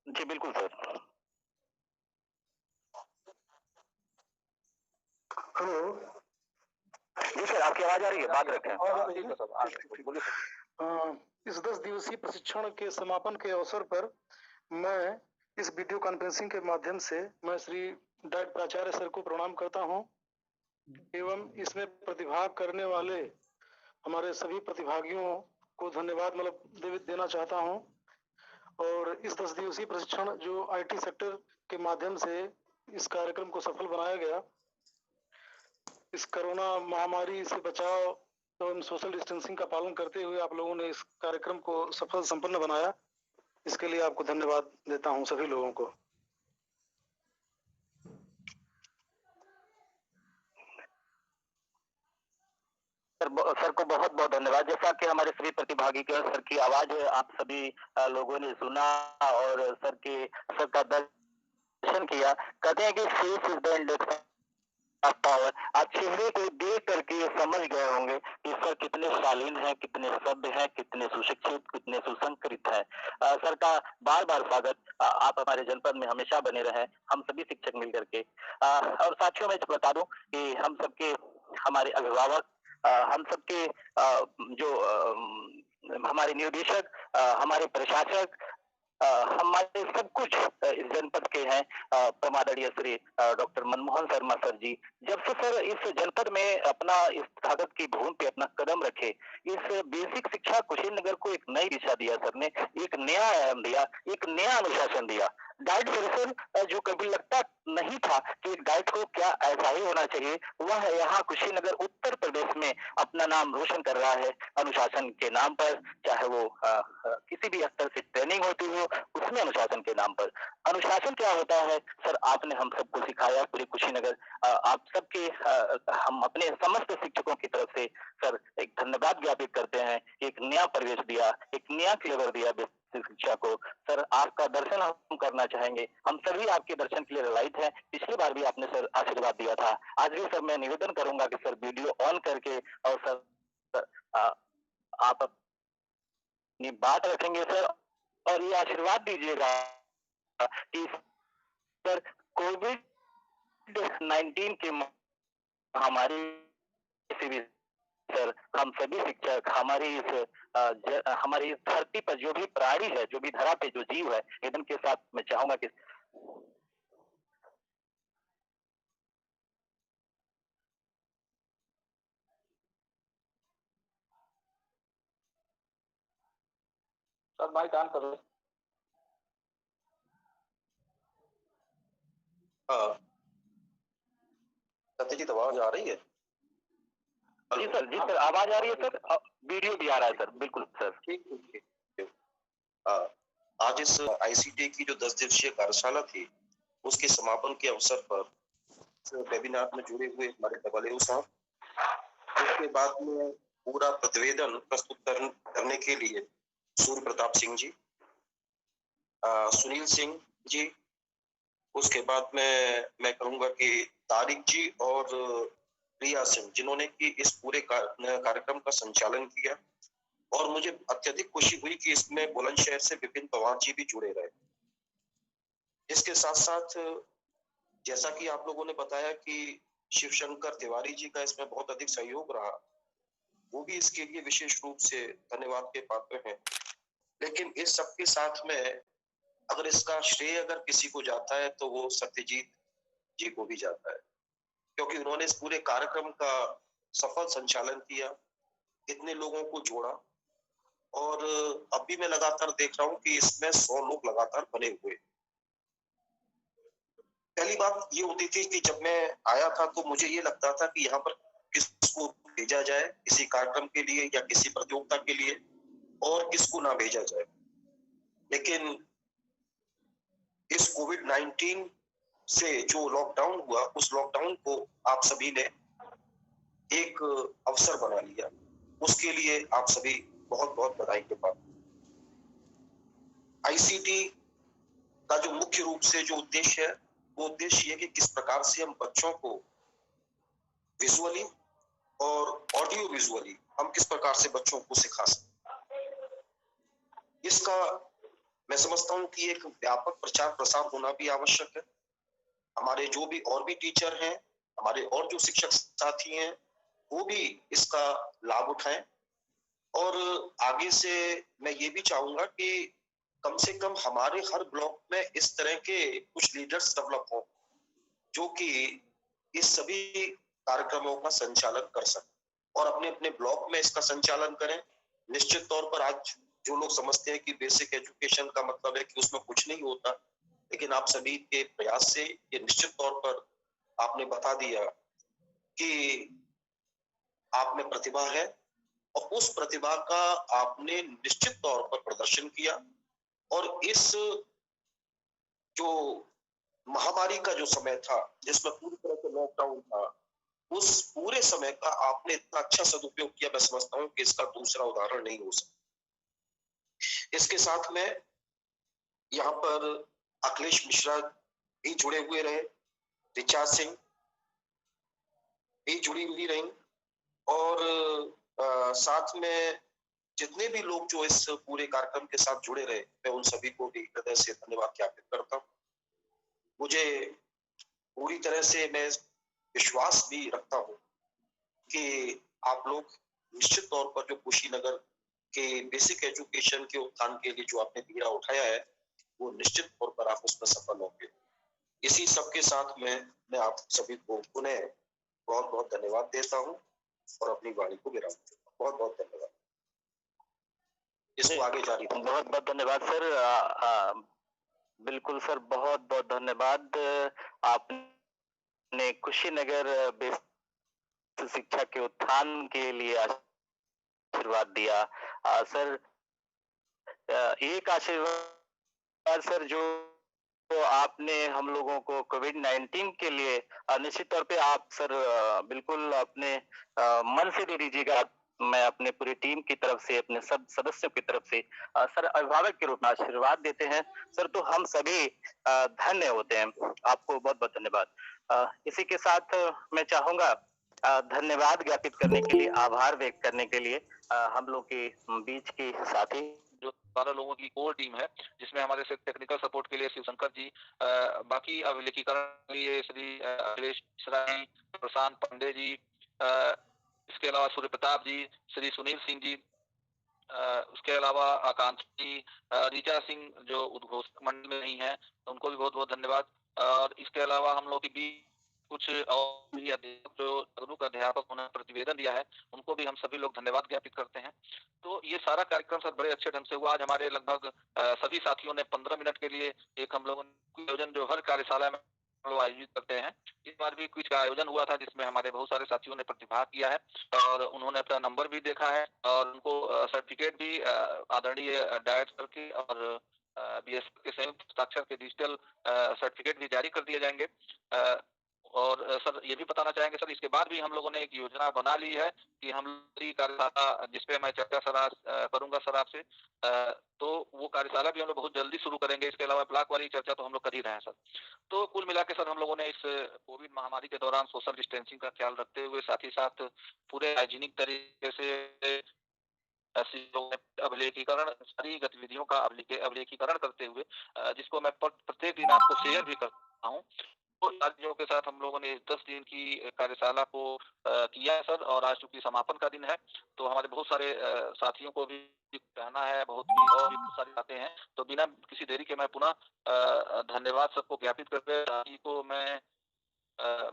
जी बिल्कुल सर। हेलो। जी सर, आपकी आवाज आ रही है? बात रखें। ठीक है सर, बोलिए सर। इस 10 दिवसीय प्रशिक्षण के समापन के अवसर पर मैं इस वीडियो कॉन्फ्रेंसिंग के माध्यम से मैं श्री डाइट प्राचार्य सर को प्रणाम करता हूं एवं इसमें प्रतिभाग करने वाले हमारे सभी प्रतिभागियों को धन्यवाद देना चाहता हूं। और इस 10 दिवसीय प्रशिक्षण जो आईटी सेक्टर के माध्यम से इस कार्यक्रम को सफल बनाया गया, इस कोरोना महामारी से बचाव एवं सोशल डिस्टेंसिंग का पालन करते हुए आप लोगों ने इस कार्यक्रम को सफल संपन्न बनाया, इसके लिए आपको धन्यवाद देता हूं सभी लोगों को। सर को बहुत बहुत धन्यवाद। जैसा कि हमारे सभी प्रतिभागी के सर की आवाज आप सभी लोगों ने सुना और सर का दर्शन किया। कहते हैं कि face is the index of power. आप चेहरे को देख करके समझ गए होंगे कि सर कितने शालीन हैं, कितने सभ्य हैं, कितने सुशिक्षित, कितने सुसंस्कृत हैं। सर का बार बार स्वागत। आप हमारे जनपद में हमेशा बने रहें, हम सभी शिक्षक मिलकर के। और साथियों मैं बता दूं कि हम सबके हमारे अभिभावक, हम सबके जो हमारे निर्देशक, हमारे प्रशासक, हमारे सब कुछ इस जनपद के हैं परमादरणीय श्री डॉक्टर मनमोहन शर्मा सर जी। जब से सर इस जनपद में अपना इस कागज की भूमि पे अपना कदम रखे, इस बेसिक शिक्षा कुशीनगर को एक नई दिशा दिया सर ने, एक नया आयाम दिया, एक नया अनुशासन दिया। डाइट परिसर जो कभी लगता नहीं था कि डाइट को क्या ऐसा ही होना चाहिए, वह यहाँ कुशीनगर उत्तर प्रदेश में अपना नाम रोशन कर रहा है अनुशासन के नाम पर। चाहे वो किसी भी स्तर से ट्रेनिंग होती हो, उसमें अनुशासन के नाम पर। अनुशासन क्या होता है सर, आपने हम सबको सिखाया पूरे कुशीनगर। आप सबके हम अपने समस्त शिक्षकों की तरफ से सर एक धन्यवाद ज्ञापित करते हैं। एक नया परिवेश दिया, एक नया फ्लेवर दिया शिक्षा को। सर आपका दर्शन हम करना चाहेंगे, हम सभी आपके दर्शन के लिए लाइट हैं। पिछली बार भी आपने सर आशीर्वाद दिया था, आज भी सर मैं निवेदन करूंगा कि सर वीडियो ऑन करके और सर आप अपनी बात रखेंगे सर, और ये आशीर्वाद दीजिएगा कि सर कोविड-19 के महामारी से भी सर हम सभी शिक्षक हमारी इस धरती पर जो भी प्राणी है, जो भी धरा पे जो जीव है, एकदम के साथ मैं चाहूंगा कि सर माइक ऑन करो। हाँ सत्यजीत, आवाज आ रही है? जी सर आवाज आ रही है सर, वीडियो भी आ रहा है सर। बिल्कुल सर, ठीक। आज इस आईसीटी की जो 10 दिवसीय कार्यशाला थी, उसके समापन के अवसर पर वेबिनार में जुड़े हुए हमारे डबल साहब, उसके बाद में पूरा प्रतिवेदन प्रस्तुत करने के लिए सूर्य प्रताप सिंह जी, सुनील सिंह जी, उसके बाद में मैं कहूंगा कि तारिक जी और प्रिया सिंह, जिन्होंने कि इस पूरे कार्यक्रम का संचालन किया। और मुझे अत्यधिक खुशी हुई कि इसमें बुलंदशहर से विपिन पवार जी भी जुड़े रहे। इसके साथ साथ जैसा कि आप लोगों ने बताया कि शिवशंकर तिवारी जी का इसमें बहुत अधिक सहयोग रहा, वो भी इसके लिए विशेष रूप से धन्यवाद के पात्र हैं। लेकिन इस सबके साथ में अगर इसका श्रेय अगर किसी को जाता है तो वो सत्यजीत जी को भी जाता है, क्योंकि उन्होंने इस पूरे कार्यक्रम का सफल संचालन किया, इतने लोगों को जोड़ा। और अभी मैं लगातार देख रहा हूँ कि इसमें 100 लोग लगातार बने हुए। पहली बात ये होती थी कि जब मैं आया था तो मुझे ये लगता था कि यहाँ पर किसको भेजा जाए किसी कार्यक्रम के लिए या किसी प्रतियोगिता के लिए, और किसको ना भेजा जाए। लेकिन इस कोविड-19 से जो लॉकडाउन हुआ, उस लॉकडाउन को आप सभी ने एक अवसर बना लिया, उसके लिए आप सभी बहुत बहुत बधाई के पात्र। आईसीटी का जो मुख्य रूप से जो उद्देश्य है, वो उद्देश्य ये कि किस प्रकार से हम बच्चों को विजुअली और ऑडियो विजुअली हम किस प्रकार से बच्चों को सिखा सकते। इसका मैं समझता हूं कि एक व्यापक प्रचार प्रसार होना भी आवश्यक है। हमारे जो भी और भी टीचर हैं, हमारे और जो शिक्षक साथी हैं, वो भी इसका लाभ उठाएं। और आगे से मैं ये भी चाहूंगा कि कम से कम हमारे हर ब्लॉक में इस तरह के कुछ लीडर्स डेवलप हो जो कि इस सभी कार्यक्रमों का संचालन कर सकें और अपने अपने ब्लॉक में इसका संचालन करें। निश्चित तौर पर आज जो लोग समझते हैं कि बेसिक एजुकेशन का मतलब है कि उसमें कुछ नहीं होता, लेकिन आप सभी के प्रयास से ये निश्चित तौर पर आपने बता दिया कि आप में प्रतिभा है और उस प्रतिभा का आपने निश्चित तौर पर प्रदर्शन किया। और इस जो महामारी का जो समय था जिसमें पूरी तरह से लॉकडाउन था, उस पूरे समय का आपने इतना अच्छा सदुपयोग किया, मैं समझता हूँ कि इसका दूसरा उदाहरण नहीं हो सकता। इसके साथ में यहाँ पर अखिलेश मिश्रा भी जुड़े हुए रहे, ऋचा सिंह भी जुड़ी हुई रही और साथ में जितने भी लोग जो इस पूरे कार्यक्रम के साथ जुड़े रहे, मैं उन सभी को भी हृदय से धन्यवाद ज्ञापित करता हूँ। मुझे पूरी तरह से मैं विश्वास भी रखता हूँ कि आप लोग निश्चित तौर पर जो कुशीनगर के बेसिक एजुकेशन के उत्थान के लिए जो आपने बीड़ा उठाया है, वो निश्चित तौर पर आप उसमें सफल होंगे। इसी सबके साथ में मैं आप सभी को पुनः बहुत बहुत धन्यवाद देता हूँ और अपनी वाणी को विराम देता हूँ। बहुत बहुत धन्यवाद। इसको आगे जारी रखें। बहुत बहुत धन्यवाद सर। बिल्कुल सर, बहुत बहुत धन्यवाद। आपने कुशीनगर बेसिक शिक्षा के उत्थान के लिए आशीर्वाद दिया। सर, एक आशीर्वाद सर जो तो आपने हम लोगों को कोविड-19 के लिए निश्चित तौर पे आप सर बिल्कुल अपने मन से दे दीजिएगा। मैं अपने पूरी टीम की तरफ से, अपने सब सदस्यों की तरफ से सर अभिभावक के रूप में आशीर्वाद देते हैं सर, तो हम सभी धन्य होते हैं। आपको बहुत बहुत धन्यवाद। इसी के साथ मैं चाहूंगा धन्यवाद ज्ञापित करने के लिए, आभार व्यक्त करने के लिए हम लोग के बीच के साथी जो 12 लोगों की कोर टीम है, जिसमें हमारे से टेक्निकल सपोर्ट के लिए शिवशंकर जी, बाकी अभिलेखीकरण के लिए श्री अखिलेश मिश्रा जी, प्रशांत पांडे जी, इसके अलावा सूर्य प्रताप जी, श्री सुनील सिंह जी, उसके अलावा आकांक्षा जी, ऋचा सिंह जो उद्घोषक मंडल में नहीं है, उनको भी बहुत बहुत धन्यवाद। और इसके अलावा हम लोग के बीच कुछ और भी अध्यापक जो तकनीक अध्यापक उन्होंने प्रतिवेदन दिया है, उनको भी हम सभी लोग धन्यवाद ज्ञापित करते हैं। तो ये सारा कार्यक्रम सर बड़े अच्छे ढंग से हुआ। आज हमारे लगभग सभी साथियों ने 15 मिनट के लिए एक हम लोगों ने आयोजन जो हर कार्यशाला में हम लोग आयोजित करते हैं, इस बार भी कुछ का आयोजन हुआ था जिसमें हमारे बहुत सारे साथियों ने प्रतिभाग किया है और उन्होंने अपना नंबर भी देखा है और उनको सर्टिफिकेट भी आदरणीय डायट करके और बीएसपी के संयुक्त हस्ताक्षर के डिजिटल सर्टिफिकेट भी जारी कर दिए जाएंगे। और सर ये भी बताना चाहेंगे सर, इसके बाद भी हम लोगों ने एक योजना बना ली है कि हम कार्यशाला जिसपे मैं चर्चा सर करूंगा सर आपसे, तो वो कार्यशाला भी हम लोग बहुत जल्दी शुरू करेंगे। इसके अलावा ब्लॉक वाली चर्चा तो हम लोग कर ही रहे हैं सर। तो कुल मिला के सर हम लोगों ने इस कोविड महामारी के दौरान सोशल डिस्टेंसिंग का ख्याल रखते हुए साथ ही साथ पूरे हाइजीनिक तरीके से अभिलेखीकरण, सारी गतिविधियों का अभिलेखीकरण करते हुए जिसको मैं प्रत्येक दिन आपको शेयर भी करता हूँ, तो साथियों के साथ हम लोगों ने 10 दिन की कार्यशाला को किया है सर। और आज चूंकि समापन का दिन है तो हमारे बहुत सारे साथियों को भी कहना है, बहुत सारे आते हैं, तो बिना किसी देरी के मैं पुनः धन्यवाद सबको ज्ञापित करके साथी को मैं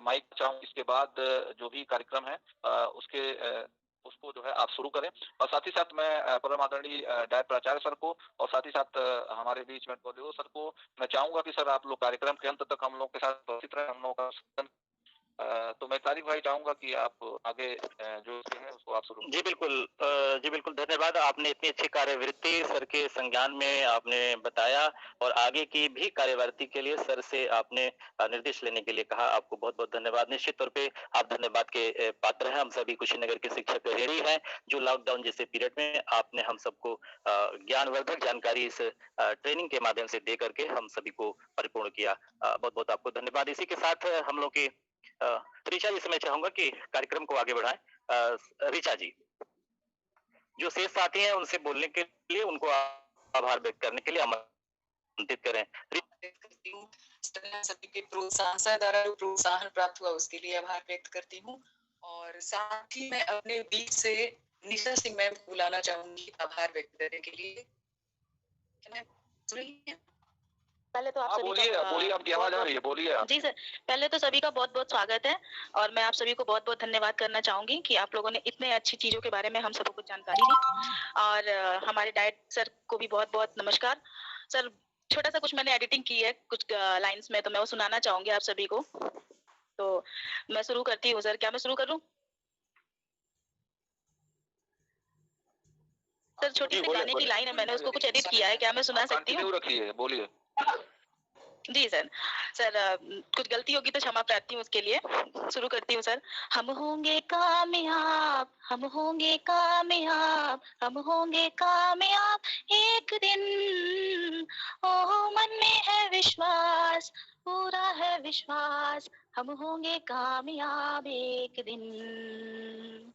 माइक चाहूँ। इसके बाद जो भी कार्यक्रम है उसको जो है आप शुरू करें। और साथ ही साथ मैं परम आदरणीय डायट प्राचार्य सर को और साथ ही साथ हमारे बीच में सर को मैं चाहूंगा कि सर आप लोग कार्यक्रम के अंत तक हम लोग के साथ उपस्थित रहे, हम लोग का तो मैं तारिक भाई चाहूंगा कि आप आगे जो है उसको आप शुरू। जी बिल्कुल धन्यवाद। आपने इतनी अच्छी कार्यवृत्ति सर के संज्ञान में आपने बताया और आगे की भी कार्यवृत्ति के लिए सर से आपने निर्देश लेने के लिए कहा। आपको बहुत बहुत धन्यवाद। निश्चित तौर पे आप धन्यवाद के पात्र हैं। हम सभी कुशीनगर के शिक्षक ऋणी हैं जो लॉकडाउन जैसे पीरियड में आपने हम सबको ज्ञानवर्धक जानकारी इस ट्रेनिंग के माध्यम से दे करके हम सभी को परिपूर्ण किया। बहुत बहुत आपको धन्यवाद। इसी के साथ हम लोग की ऋचा जी से मैं चाहूंगा कि कार्यक्रम को आगे बढ़ाएं। ऋचा जी, जो शेष साथी हैं उनसे बोलने के लिए, उनको आभार व्यक्त करने के लिए आमंत्रित करें। सभी के प्रोत्साहन द्वारा जो प्रोत्साहन प्राप्त हुआ उसके लिए आभार व्यक्त करती हूँ और साथ ही मैं अपने बीच से निशा सिंह मैम को बुलाना चाहूंगी आभार व्यक्त करने के लिए। पहले तो आप सभी बोलिए, आपकी आवाज आ रही है, बोलिए आप। जी सर, पहले तो सभी का बहुत बहुत स्वागत है और मैं आप सभी को बहुत बहुत धन्यवाद करना चाहूंगी कि आप लोगों ने इतने अच्छी चीजों के बारे में हम सबको कुछ जानकारी दी। और हमारे डाइट सर को भी बहुत बहुत नमस्कार। सर छोटा सा कुछ मैंने एडिटिंग की है कुछ लाइंस में, तो मैं वो सुनाना चाहूंगी आप सभी को। तो मैं शुरू करती हूँ सर, क्या मैं शुरू करूँ? सर छोटी सी गाने की लाइन है, मैंने उसको कुछ एडिट किया है, क्या मैं सुना सकती हूँ? रखिए, बोलिए। जी सर। सर कुछ गलती होगी तो क्षमा प्रार्थी हूँ उसके लिए। शुरू करती हूँ सर। हम होंगे कामयाब, हम होंगे कामयाब, हम होंगे कामयाब एक दिन। ओ मन में है विश्वास, पूरा है विश्वास, हम होंगे कामयाब एक दिन।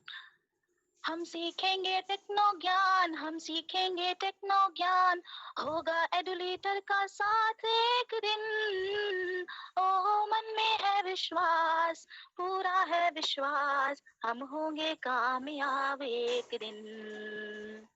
हम सीखेंगे टेक्नो ज्ञान, हम सीखेंगे टेक्नो ज्ञान, होगा एडुलेटर का साथ एक दिन। ओ मन में है विश्वास, पूरा है विश्वास, हम होंगे कामयाब एक दिन।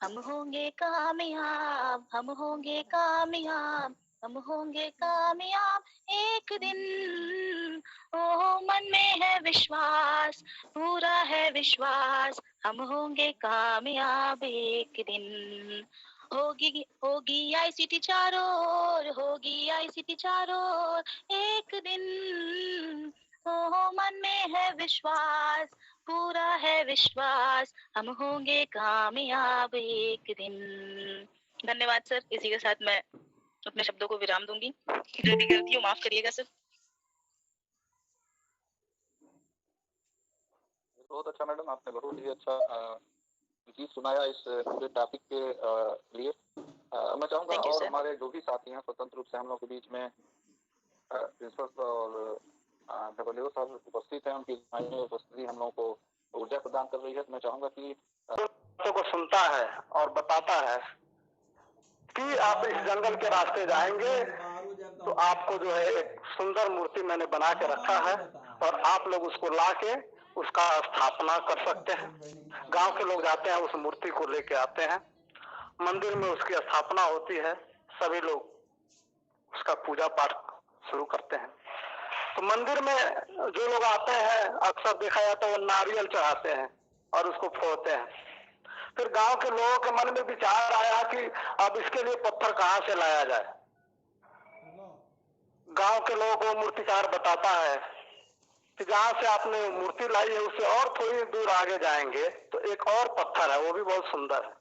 हम होंगे कामयाब, हम होंगे कामयाब, हम होंगे कामयाब एक दिन। ओ मन में है विश्वास, पूरा है विश्वास, हम होंगे कामयाब एक दिन। होगी होगी आईसीटी चारों ओर, होगी आईसीटी चारों ओर एक दिन। ओ मन में है विश्वास, पूरा है विश्वास, हम होंगे कामयाब एक दिन। धन्यवाद सर। इसी के साथ मैं अपने शब्दों को विराम दूंगी। जो भी गलती हो माफ करिएगा सर। बहुत अच्छा मैडम, आपने बहुत ही अच्छा चीज सुनाया इस पूरे टॉपिक के लिए। मैं चाहूंगा और हमारे जो भी साथी हैं स्वतंत्र रूप से हम लोग के बीच में प्रिंसिपल और डब्ल्यू साहब उपस्थित हैं, उनकी उपस्थिति हम लोगों को ऊर्जा प्रदान कर रही है। तो मैं चाहूंगा कि बातों को सुनता है और बताता है कि आप इस जंगल के रास्ते जाएंगे तो आपको जो है एक सुंदर मूर्ति मैंने बना के रखा है और आप लोग उसको ला के उसका स्थापना कर सकते हैं। गांव के लोग जाते हैं, उस मूर्ति को लेके आते हैं, मंदिर में उसकी स्थापना होती है, सभी लोग उसका पूजा पाठ शुरू करते हैं। तो मंदिर में जो लोग आते हैं अक्सर देखा जाता है वो नारियल चढ़ाते हैं और उसको फोड़ते हैं। फिर गांव के लोगों के मन में विचार आया कि अब इसके लिए पत्थर कहां से लाया जाए। गांव के लोगों को मूर्तिकार बताता है कि जहां से आपने मूर्ति लाई है उससे और थोड़ी दूर आगे जाएंगे तो एक और पत्थर है, वो भी बहुत सुंदर है।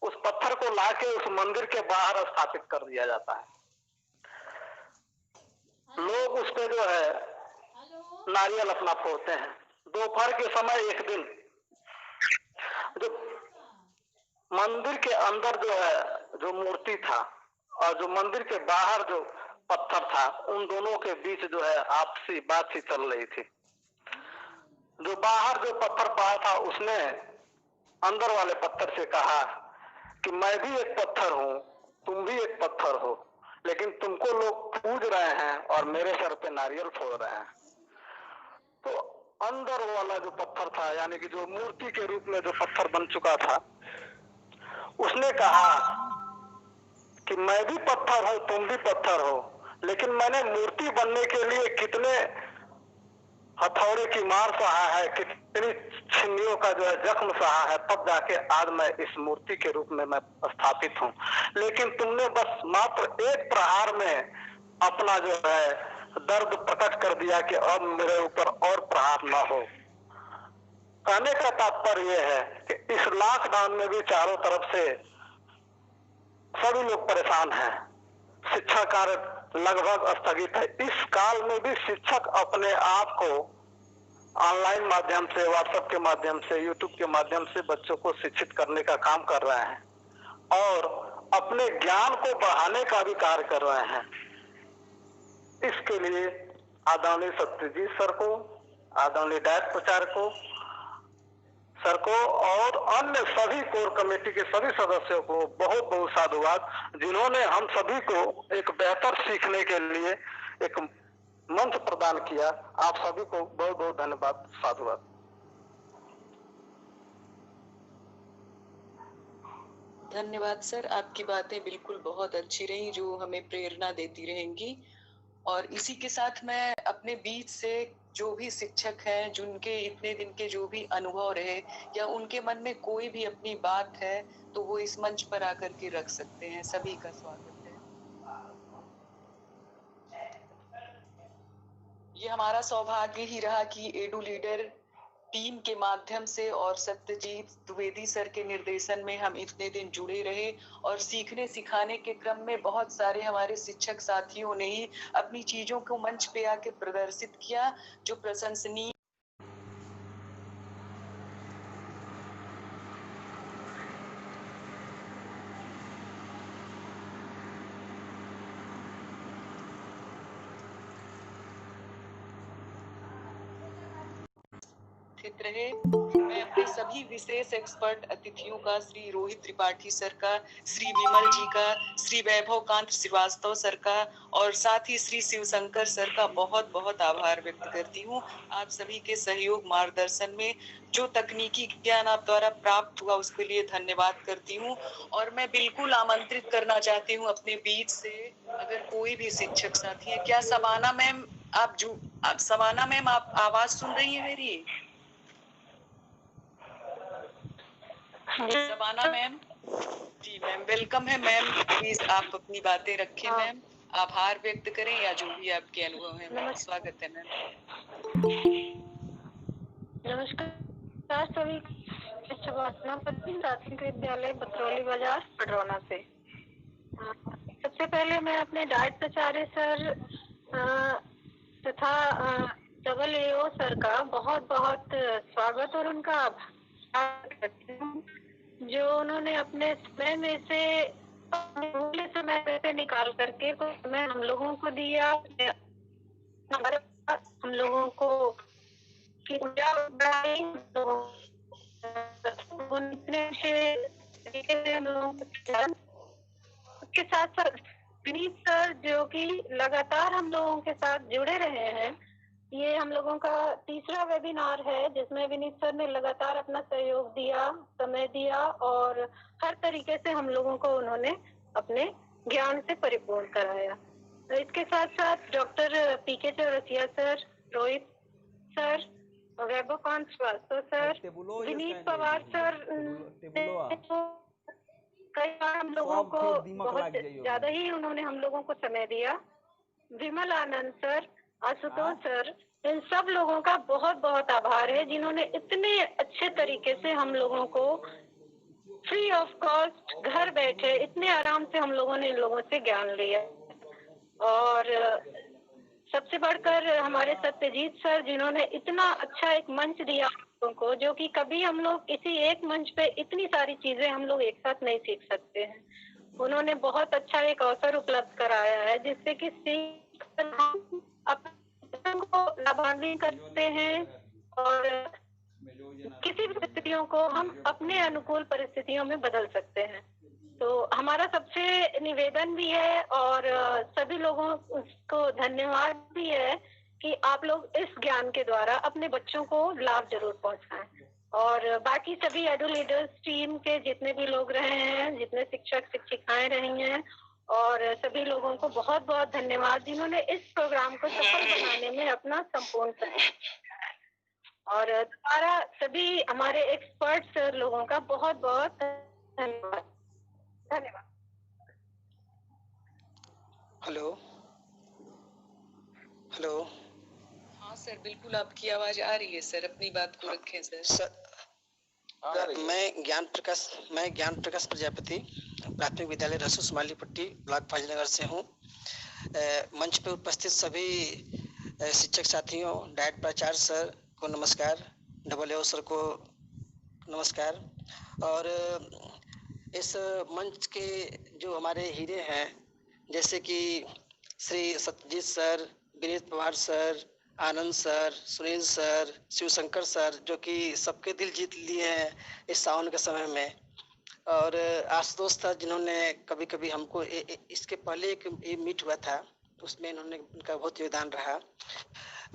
उस पत्थर को लाके उस मंदिर के बाहर स्थापित कर दिया जाता है। लोग उस पे जो है नारियल अपना फोड़ते हैं। दोपहर के समय एक दिन जो मंदिर के अंदर जो है जो मूर्ति था और जो मंदिर के बाहर जो पत्थर था, उन दोनों के बीच जो है आपसी बातचीत चल रही थी। जो बाहर जो पत्थर पड़ा था उसने अंदर वाले पत्थर से कहा कि मैं भी एक पत्थर हूं, तुम भी एक पत्थर हो, लेकिन तुमको लोग पूज रहे हैं और मेरे सर पे नारियल फोड़ रहे हैं। तो अंदर वाला जो पत्थर था, यानी कि जो मूर्ति के रूप में जो पत्थर बन चुका था, उसने कहा कि मैं भी पत्थर हूं, तुम भी पत्थर हो, लेकिन मैंने मूर्ति बनने के लिए कितने हथौड़े की मार सहा है, कितनी छिन्नियों का जो है जख्म सहा है, तब जाके आज मैं इस मूर्ति के रूप में मैं स्थापित हूं। लेकिन तुमने बस मात्र एक प्रहार में अपना जो है दर्द प्रकट कर दिया कि अब मेरे ऊपर और प्रहार ना हो। कहने का तात्पर्य यह है कि इस लॉकडाउन में भी चारों तरफ से सभी लोग परेशान हैं। शिक्षा कार्य लगभग स्थगित है। इस काल में भी शिक्षक अपने आप को ऑनलाइन माध्यम से, व्हाट्सएप के माध्यम से, यूट्यूब के माध्यम से बच्चों को शिक्षित करने का काम कर रहे हैं और अपने ज्ञान को बढ़ाने का भी कार्य कर रहे हैं। इसके लिए आदरणीय सत्यजीत सर को, आदरणीय डायट प्रचारकों सर को और अन्य सभी कोर कमेटी के सभी सदस्यों को बहुत बहुत साधुवाद, जिन्होंने हम सभी को एक बेहतर सीखने के लिए एक मंच प्रदान किया। आप सभी को बहुत बहुत धन्यवाद, साधुवाद। धन्यवाद सर, आपकी बातें बिल्कुल बहुत अच्छी रही जो हमें प्रेरणा देती रहेंगी। और इसी के साथ मैं अपने बीच से जो भी शिक्षक हैं, जिनके इतने दिन के जो भी अनुभव रहे या उनके मन में कोई भी अपनी बात है तो वो इस मंच पर आकर के रख सकते हैं। सभी का स्वागत है। ये हमारा सौभाग्य ही रहा कि एडू लीडर टीम के माध्यम से और सत्यजीत द्विवेदी सर के निर्देशन में हम इतने दिन जुड़े रहे और सीखने सिखाने के क्रम में बहुत सारे हमारे शिक्षक साथियों ने ही अपनी चीजों को मंच पे आके प्रदर्शित किया, जो प्रशंसनीय। रहे। मैं अपने सभी विशेष एक्सपर्ट अतिथियों का, श्री रोहित त्रिपाठी सर का, श्री विमल जी का, श्री वैभव कांत श्रीवास्तव सर का और साथ ही श्री शिवशंकर सर का बहुत बहुत आभार व्यक्त करती हूँ। आप सभी के सहयोग मार्गदर्शन में जो तकनीकी ज्ञान आप द्वारा प्राप्त हुआ उसके लिए धन्यवाद करती हूँ। और मैं बिल्कुल आमंत्रित करना चाहती हूँ अपने बीच से अगर कोई भी शिक्षक साथी है। क्या सबाना मैम आप सबाना मैम आप आवाज सुन रही है मेरी? सबाना मैम जी मैम, वेलकम है मैम। प्लीज आप अपनी बातें रखें मैम, आभार व्यक्त करें या जो भी आपके अनुभव है मैम। स्वागत है मैम। नमस्कार सभी। प्राथमिक विद्यालय बतरौली बाजार पडरौना से। सबसे पहले मैं अपने डाइट प्राचार्य सर तथा डबल एओ सर का बहुत बहुत स्वागत और उनका आभार करती हूँ, जो उन्होंने अपने समय में से मूल्य समय से निकाल करके कुछ समय हम लोगों को दिया। हमारे पास हम लोगों को की ऊर्जा बढ़ाई, उसके साथ साथ विनीत सर जो कि लगातार हम लोगों के साथ जुड़े रहे हैं। ये हम लोगों का तीसरा वेबिनार है जिसमें विनीत सर ने लगातार अपना सहयोग दिया, समय दिया और हर तरीके से हम लोगों को उन्होंने अपने ज्ञान से परिपूर्ण कराया। तो इसके साथ साथ डॉक्टर पीके चौरसिया सर, रोहित सर, वैभव कांत श्रीवास्तव सर, विनीत पवार सर, कई बार हम लोगों को बहुत ज्यादा ही उन्होंने हम लोगों को समय दिया। विमल आनंद सर, आशुतोष सर, इन सब लोगों का बहुत बहुत आभार है जिन्होंने इतने अच्छे तरीके से हम लोगों को फ्री ऑफ कॉस्ट घर बैठे इतने आराम से हम लोगों ने इन लोगों से ज्ञान लिया। और सबसे बढ़कर हमारे सत्यजीत सर जिन्होंने इतना अच्छा एक मंच दिया हम लोगों को, जो कि कभी हम लोग किसी एक मंच पे इतनी सारी चीजें हम लोग एक साथ नहीं सीख सकते हैं। उन्होंने बहुत अच्छा एक अवसर उपलब्ध कराया है जिससे कि को लाभान्वित करते हैं और किसी भी परिस्थितियों को हम अपने अनुकूल परिस्थितियों में बदल सकते हैं। तो हमारा सबसे निवेदन भी है और सभी लोगों को धन्यवाद भी है कि आप लोग इस ज्ञान के द्वारा अपने बच्चों को लाभ जरूर पहुंचाएं। और बाकी सभी एडू लीडर्स टीम के जितने भी लोग रहे हैं, जितने शिक्षक शिक्षिकाएं रही हैं, और सभी लोगों को बहुत बहुत धन्यवाद जिन्होंने इस प्रोग्राम को सफल बनाने में अपना संपूर्ण सहयोग। और दोबारा सभी हमारे एक्सपर्ट्स लोगों का बहुत बहुत धन्यवाद। धन्यवाद। Hello hello. हाँ सर, बिल्कुल आपकी आवाज आ रही है सर, अपनी बात को रखें सर। मैं ज्ञान प्रकाश प्रजापति प्राथमिक विद्यालय रसू सुमालीपट्टी ब्लॉक पांचनगर से हूँ। मंच पर उपस्थित सभी शिक्षक साथियों, डाइट प्राचार्य सर को नमस्कार, डबल एओ सर को नमस्कार। और इस मंच के जो हमारे हीरे हैं, जैसे कि Shri Satyajit sir, Vineet Pawar sir, Anand sir, Sunil sir, Shivshankar sir, जो कि सबके दिल जीत लिए हैं इस सावन के समय में, और आशुतोष सर जिन्होंने कभी कभी हमको इसके पहले एक मीट हुआ था उसमें इन्होंने उनका बहुत योगदान रहा।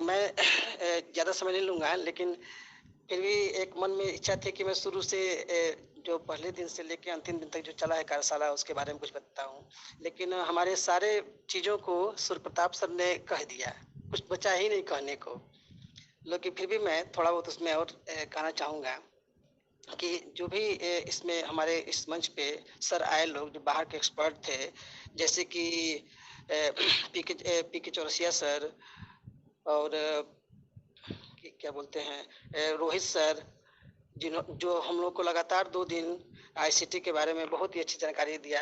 मैं ज़्यादा समय नहीं लूँगा, लेकिन फिर भी एक मन में इच्छा थी कि मैं शुरू से जो पहले दिन से लेकर अंतिम दिन तक जो चला है कार्यशाला उसके बारे में कुछ बताऊं, लेकिन हमारे सारे चीज़ों को सूर्य प्रताप सर ने कह दिया, कुछ बचा ही नहीं कहने को। लेकिन फिर भी मैं थोड़ा बहुत उसमें और कहना चाहूँगा कि जो भी इसमें हमारे इस मंच पे सर आए लोग जो बाहर के एक्सपर्ट थे, जैसे कि पी के चौरसिया सर और क्या बोलते हैं रोहित सर, जो हम लोग को लगातार 2 दिन आईसीटी के बारे में बहुत ही अच्छी जानकारी दिया।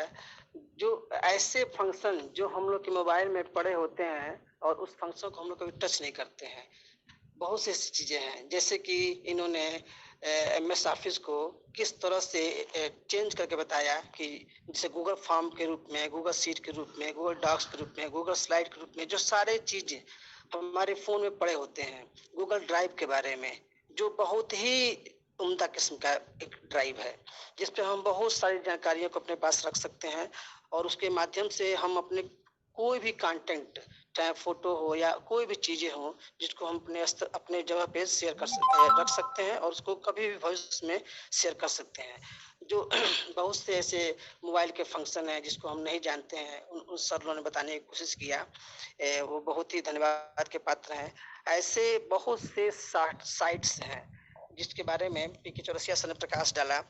जो ऐसे फंक्शन जो हम लोग के मोबाइल में पड़े होते हैं और उस फंक्शन को हम लोग कभी टच नहीं करते हैं, बहुत सी ऐसी चीज़ें हैं। जैसे कि इन्होंने MS ऑफिस को किस तरह से चेंज करके बताया कि जैसे गूगल फॉर्म के रूप में, गूगल शीट के रूप में, गूगल डॉक्स के रूप में, गूगल स्लाइड के रूप में जो सारे चीज़ें हमारे फ़ोन में पड़े होते हैं, गूगल ड्राइव के बारे में जो बहुत ही उम्दा किस्म का एक ड्राइव है, जिस पे हम बहुत सारी जानकारियों को अपने पास रख सकते हैं और उसके माध्यम से हम अपने कोई भी कंटेंट, चाहे फोटो हो या कोई भी चीज़ें हो, जिसको हम अपने जगह पे शेयर रख सकते हैं और उसको कभी भी भविष्य में शेयर कर सकते हैं। जो बहुत से ऐसे मोबाइल के फंक्शन हैं जिसको हम नहीं जानते हैं, उन सर लोगों ने बताने की कोशिश किया, वो बहुत ही धन्यवाद के पात्र हैं। ऐसे बहुत से साइट्स हैं जिसके बारे में पी.के. चौरसिया सर ने प्रकाश डाला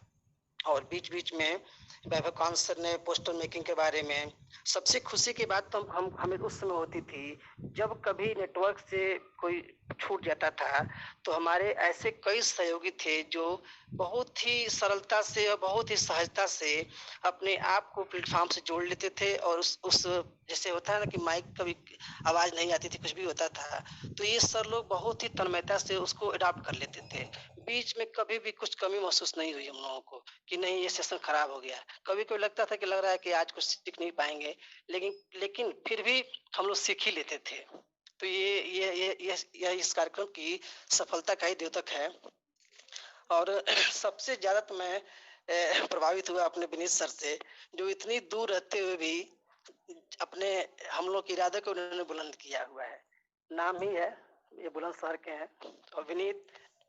और बीच बीच में वैभव कांत सर ने पोस्टर मेकिंग के बारे में। सबसे खुशी की बात तो हमें उस समय होती थी जब कभी नेटवर्क से कोई छूट जाता था, तो हमारे ऐसे कई सहयोगी थे जो बहुत ही सरलता से और बहुत ही सहजता से अपने आप को प्लेटफॉर्म से जोड़ लेते थे और उस जैसे होता है ना कि माइक कभी आवाज़ नहीं आती थी, कुछ भी होता था, तो ये सर लोग बहुत ही तन्मयता से उसको अडॉप्ट कर लेते थे। बीच में कभी भी कुछ कमी महसूस नहीं हुई हम लोगों को कि नहीं ये सेशन खराब हो गया। कभी कभी लगता था कि लग रहा है कि आज कुछ सीख नहीं पाएंगे, लेकिन फिर भी हम लोग सीख ही लेते थे। तो ये इस कार्यक्रम की सफलता का ही द्योतक है। और सबसे ज्यादा तो मैं प्रभावित हुआ अपने विनीत सर से, जो इतनी दूर रहते हुए भी अपने हम लोग के इरादे को उन्होंने बुलंद किया हुआ है। नाम ही है, ये बुलंदशहर के हैं। और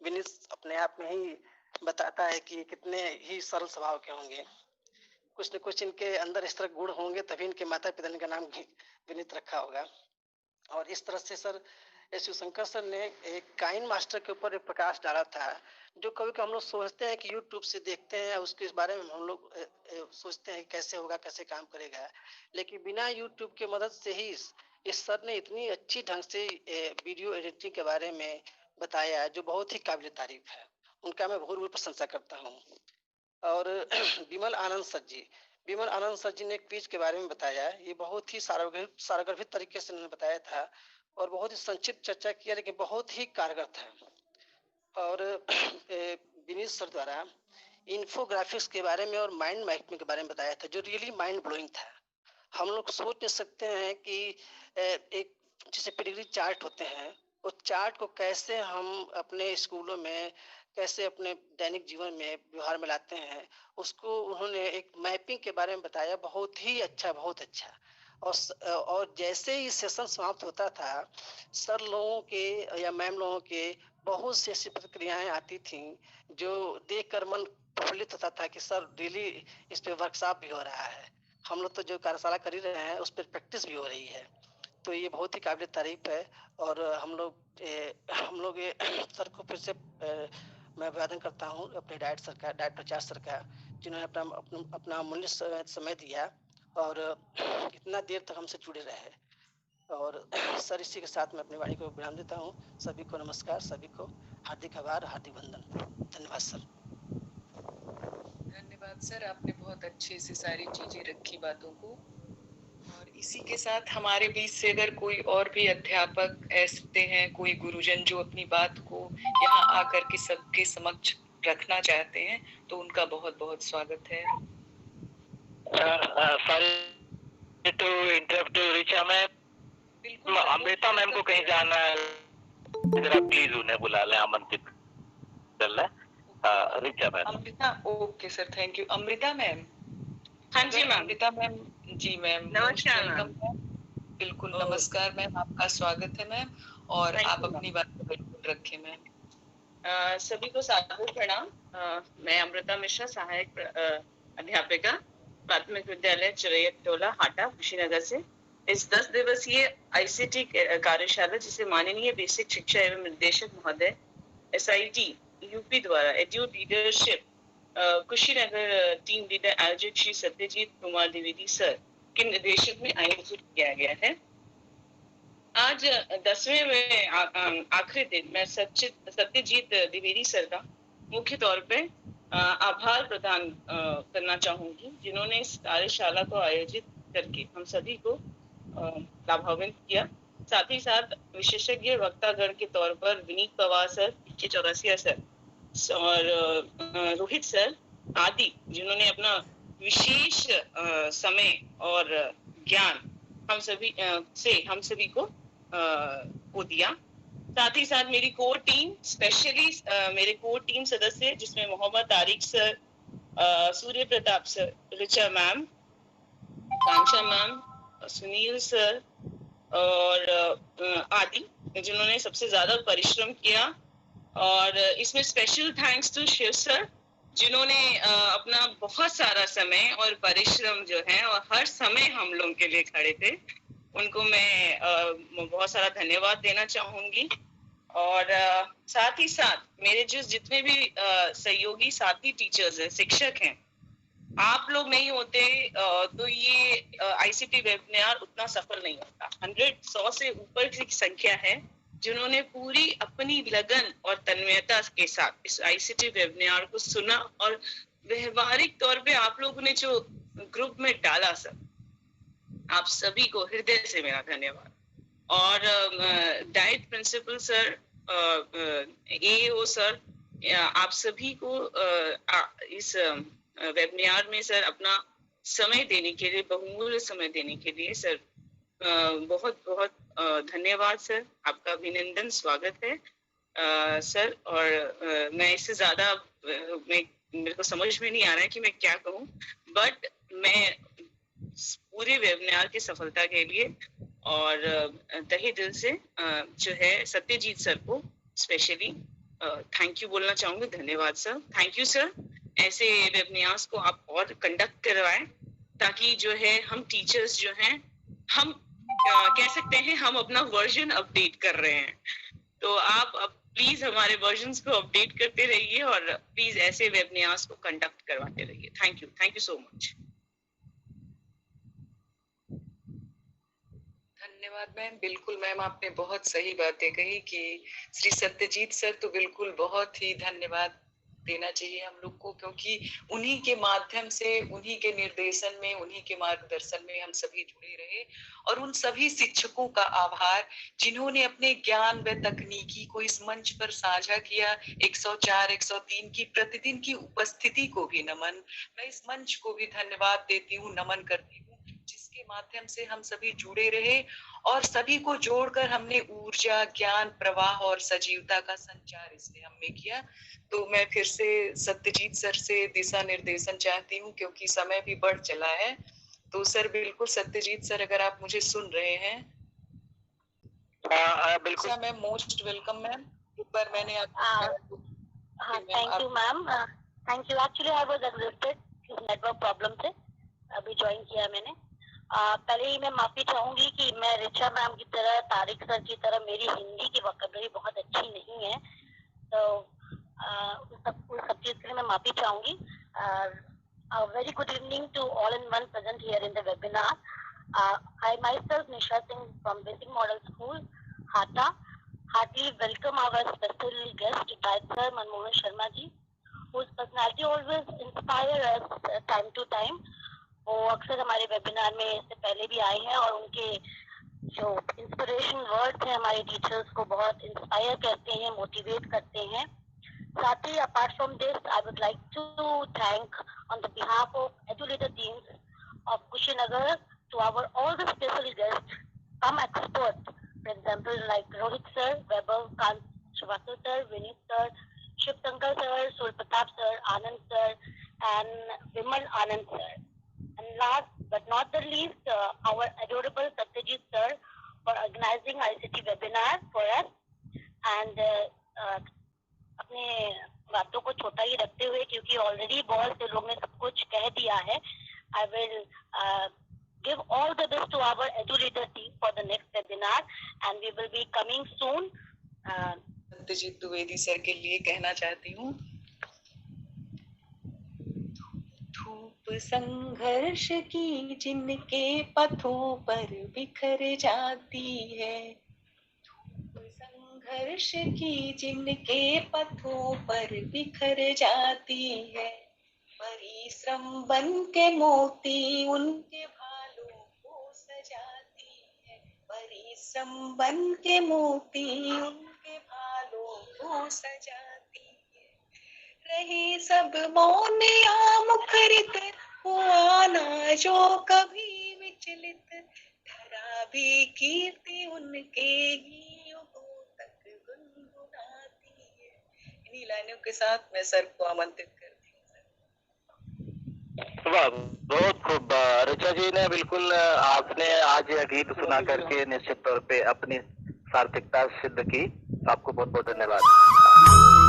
विनीत अपने आप में ही बताता है कि कितने ही सरल स्वभाव के होंगे। कुछ न कुछ इनके अंदर इस तरह गुण होंगे, तभी इनके माता पिता ने इनका नाम विनीत रखा होगा। और इस तरह से सर शिवशंकर सर ने एक काइन मास्टर के ऊपर एक प्रकाश डाला था, जो कभी कभी हम लोग सोचते हैं कि यूट्यूब से देखते हैं उसके बारे में हम लोग सोचते हैं कैसे होगा, कैसे काम करेगा, लेकिन बिना यूट्यूब के मदद से ही इस सर ने इतनी अच्छी ढंग से वीडियो एडिटिंग के बारे में बताया, जो बहुत ही काबिल तारीफ है। उनका मैं बहुत प्रशंसा करता हूँ। और विमल आनंद सर जी ने क्विज के बारे में बताया। ये बहुत ही सारगर्भित तरीके से उन्होंने बताया था और बहुत ही संक्षिप्त चर्चा किया, लेकिन बहुत ही कारगर था। और विनीत सर द्वारा इन्फोग्राफिक्स के बारे में और माइंड मैपिंग के बारे में बताया था, जो रियली माइंड ब्लोइंग था। हम लोग सोच नहीं सकते हैं कि एक जैसे पेडिग्री चार्ट होते हैं, उस चार्ट को कैसे हम अपने स्कूलों में, कैसे अपने दैनिक जीवन में व्यवहार में लाते हैं, उसको उन्होंने एक मैपिंग के बारे में बताया। बहुत ही अच्छा, बहुत अच्छा। और जैसे ही सेशन समाप्त होता था, सर लोगों के या मैम लोगों के बहुत सी ऐसी प्रतिक्रियाएं आती थीं जो देखकर मन प्रफुल्लित होता था कि सर रियली इस पे वर्कशॉप भी हो रहा है, हम लोग तो जो कार्यशाला कर ही रहे हैं उस पर प्रैक्टिस भी हो रही है। तो ये बहुत ही काबिल तारीफ है। और हम लोग सर को फिर से मैं अभिवादन करता हूँ, अपने डाइट प्रचार सर का, जिन्होंने अपना अमूल्य समय दिया और इतना देर तक हमसे जुड़े रहे। और सर इसी के साथ मैं अपनी वाणी को विराम देता हूँ। सभी को नमस्कार, सभी को हार्दिक आभार, हार्दिक वंदन। धन्यवाद सर। धन्यवाद सर, आपने बहुत अच्छे से सारी चीजें रखी बातों को। और इसी के साथ हमारे बीच से अगर कोई और भी अध्यापक ऐसे हैं, कोई गुरुजन जो अपनी बात को यहाँ आकर के सबके समक्ष रखना चाहते हैं, तो उनका बहुत बहुत स्वागत है। Sorry to interrupt Richa ma'am, Amrita ma'am को कहीं जाना है, जरा प्लीज उन्हें बुला लें, आमंत्रित कर लें। Richa ma'am. Amrita, okay sir, thank you. Amrita ma'am. हाँ जी मैम। अमृता मैम जी मैम, नमस्कार मैम। बिल्कुल, नमस्कार मैम, आपका स्वागत है मैम, और आप अपनी बात को बिल्कुल रखें मैम। सभी को सादर प्रणाम। मैं अमृता मिश्रा, सहायक अध्यापिका, प्राथमिक विद्यालय चिरैया टोला, हाटा, कुशीनगर से। इस 10 दिवसीय ICT कार्यशाला, जिसे माननीय बेसिक शिक्षा एवं निर्देशक महोदय SIT यूपी द्वारा edu leadership Kushinagar team leader आयोजक श्री सत्यजीत कुमार द्विवेदी सर के निर्देशन में आयोजित किया गया है। आज 10वें में आखिरी दिन मैं सत्यजीत द्विवेदी सर का मुख्य तौर पे आभार प्रदान करना चाहूंगी, जिन्होंने इस कार्यशाला को आयोजित करके हम सभी को लाभान्वित किया। साथ ही साथ विशेषज्ञ वक्तागण के तौर पर विनीत पवार सर, चौरसिया सर और रोहित सर आदि, जिन्होंने अपना विशेष समय और ज्ञान हम सभी को दिया। साथ ही साथ मेरी कोर टीम, स्पेशली मेरे कोर टीम सदस्य, जिसमें Mohammad Tariq sir, Surya Pratap sir, Richa ma'am, Kanksha ma'am, Sunil sir और आदि, जिन्होंने सबसे ज्यादा परिश्रम किया। और इसमें special thanks to Shiv sir, जिन्होंने अपना बहुत सारा समय और परिश्रम जो है, और हर समय हम लोगों के लिए खड़े थे, उनको मैं बहुत सारा धन्यवाद देना चाहूंगी। और साथ ही साथ मेरे जितने भी सहयोगी साथी टीचर्स हैं, शिक्षक हैं, आप लोग नहीं होते तो ये ICT वेबिनार उतना सफल नहीं होता। 100 से ऊपर की संख्या है जिन्होंने पूरी अपनी लगन और तन्मयता के साथ इस ICT वेबिनार को सुना, और व्यवहारिक तौर पे आप लोगों ने जो ग्रुप में डाला सर, आप सभी को हृदय से मेरा धन्यवाद। और DIET principal sir, AO sir, आप सभी को इस वेबिनार में सर अपना समय देने के लिए, बहुमूल्य समय देने के लिए सर बहुत बहुत धन्यवाद सर। आपका अभिनंदन, स्वागत है सर। और मैं इससे ज्यादा मेरे को समझ में नहीं आ रहा है कि मैं क्या कहूँ, बट मैं पूरे वेबिनार की सफलता के लिए और तहे दिल से जो है सत्यजीत सर को स्पेशली थैंक यू बोलना चाहूंगी। धन्यवाद सर, थैंक यू सर। ऐसे वेबिनार्स को आप और कंडक्ट करवाएं, ताकि जो है हम टीचर्स जो हैं, हम कह सकते हैं हम अपना वर्जन अपडेट कर रहे हैं, तो आप अब प्लीज हमारे वर्जन्स को अपडेट करते रहिए और प्लीज ऐसे वेबिनार्स को कंडक्ट करवाते रहिए। Thank you so much. धन्यवाद मैम। बिल्कुल मैम, आपने बहुत सही बातें कही कि श्री सत्यजीत सर तो बिल्कुल बहुत ही धन्यवाद देना चाहिए हम लोग को, क्योंकि उन्हीं के माध्यम से, उन्हीं के निर्देशन में, उन्हीं के मार्गदर्शन में हम सभी जुड़े रहे। और उन सभी शिक्षकों का आभार जिन्होंने अपने ज्ञान व तकनीकी को इस मंच पर साझा किया। 104, 103 की प्रतिदिन की उपस्थिति को भी नमन। मैं इस मंच को भी धन्यवाद देती हूँ, नमन करती हूँ, जिसके माध्यम से हम सभी जुड़े रहे और सभी को जोड़कर हमने ऊर्जा, ज्ञान प्रवाह और सजीवता का संचार इसमें हमने किया। तो मैं फिर से सत्यजीत सर से दिशा निर्देशन चाहती हूँ, क्योंकि समय भी बढ़ चला है। तो सर बिल्कुल, सत्यजीत सर अगर आप मुझे सुन रहे हैं, बिल्कुल मैम, मोस्ट वेलकम मैम। एक बार मैंने आपको thank you ma'am, thank you. Actually I was existed network problem से अभी ज्वाइन किया मैंने। पहले ही मैं माफी चाहूंगी कि मैं ऋचा मैम की तरह, तारिक सर की तरह मेरी हिंदी की वोकैबुलरी बहुत अच्छी नहीं है, तो उन सब चीज के लिए मैं माफी चाहूंगी। Very good evening to all in one present here in the webinar. I myself, Nisha Singh from Basic Model School, Hata, heartily welcome our special guest, Director Manmohan Sharma ji, whose personality always inspire us time to time. वो अक्सर हमारे वेबिनार में इससे पहले भी आए हैं और उनके जो इंस्पिरेशन वर्ड्स हैं हमारे टीचर्स को बहुत इंस्पायर करते हैं, मोटिवेट करते हैं। साथ ही apart from this, I would like to thank on the behalf of educator teams of Kushinagar to our all the special guests, some experts, for example like Rohit sir, Vaibhav Kant, Shrivastava sir, Vineet sir, Shiv Shankar sir, Surya Pratap sir, Anand sir, and Vimal Anand sir. And last but not the least, our adorable Satyajit sir for organizing ICT webinar for us. And अपने बातों को छोटा ही रखते हुए, क्योंकि ऑलरेडी बहुत से लोगों ने सब कुछ कह दिया है, I will give all the best to our Edu Leader team for the next webinar, and we will be coming soon. Satyajit Dwivedi sir के लिए कहना चाहती हूँ, धूप संघर्ष की जिनके पथों पर बिखर जाती है, धूप संघर्ष की जिनके पथों पर बिखर जाती है, परिश्रम बन के मोती उनके भालों को सजाती है, परिश्रम बन के मोती उनके भालों को सजाती है, रही सब मौन या मुखरित हुआ ना जो कभी विचलित, धरा भी कीर्ति उनके ही युगों तक गुनगुनाती है। इन्हीं लाइनों के साथ मैं सर को आमंत्रित करती हूँ। वाह, बहुत खूब ऋचा जी ने बिल्कुल आपने आज यह गीत सुना करके निश्चित तौर पे अपनी सार्थकता सिद्ध की। आपको बहुत बहुत धन्यवाद।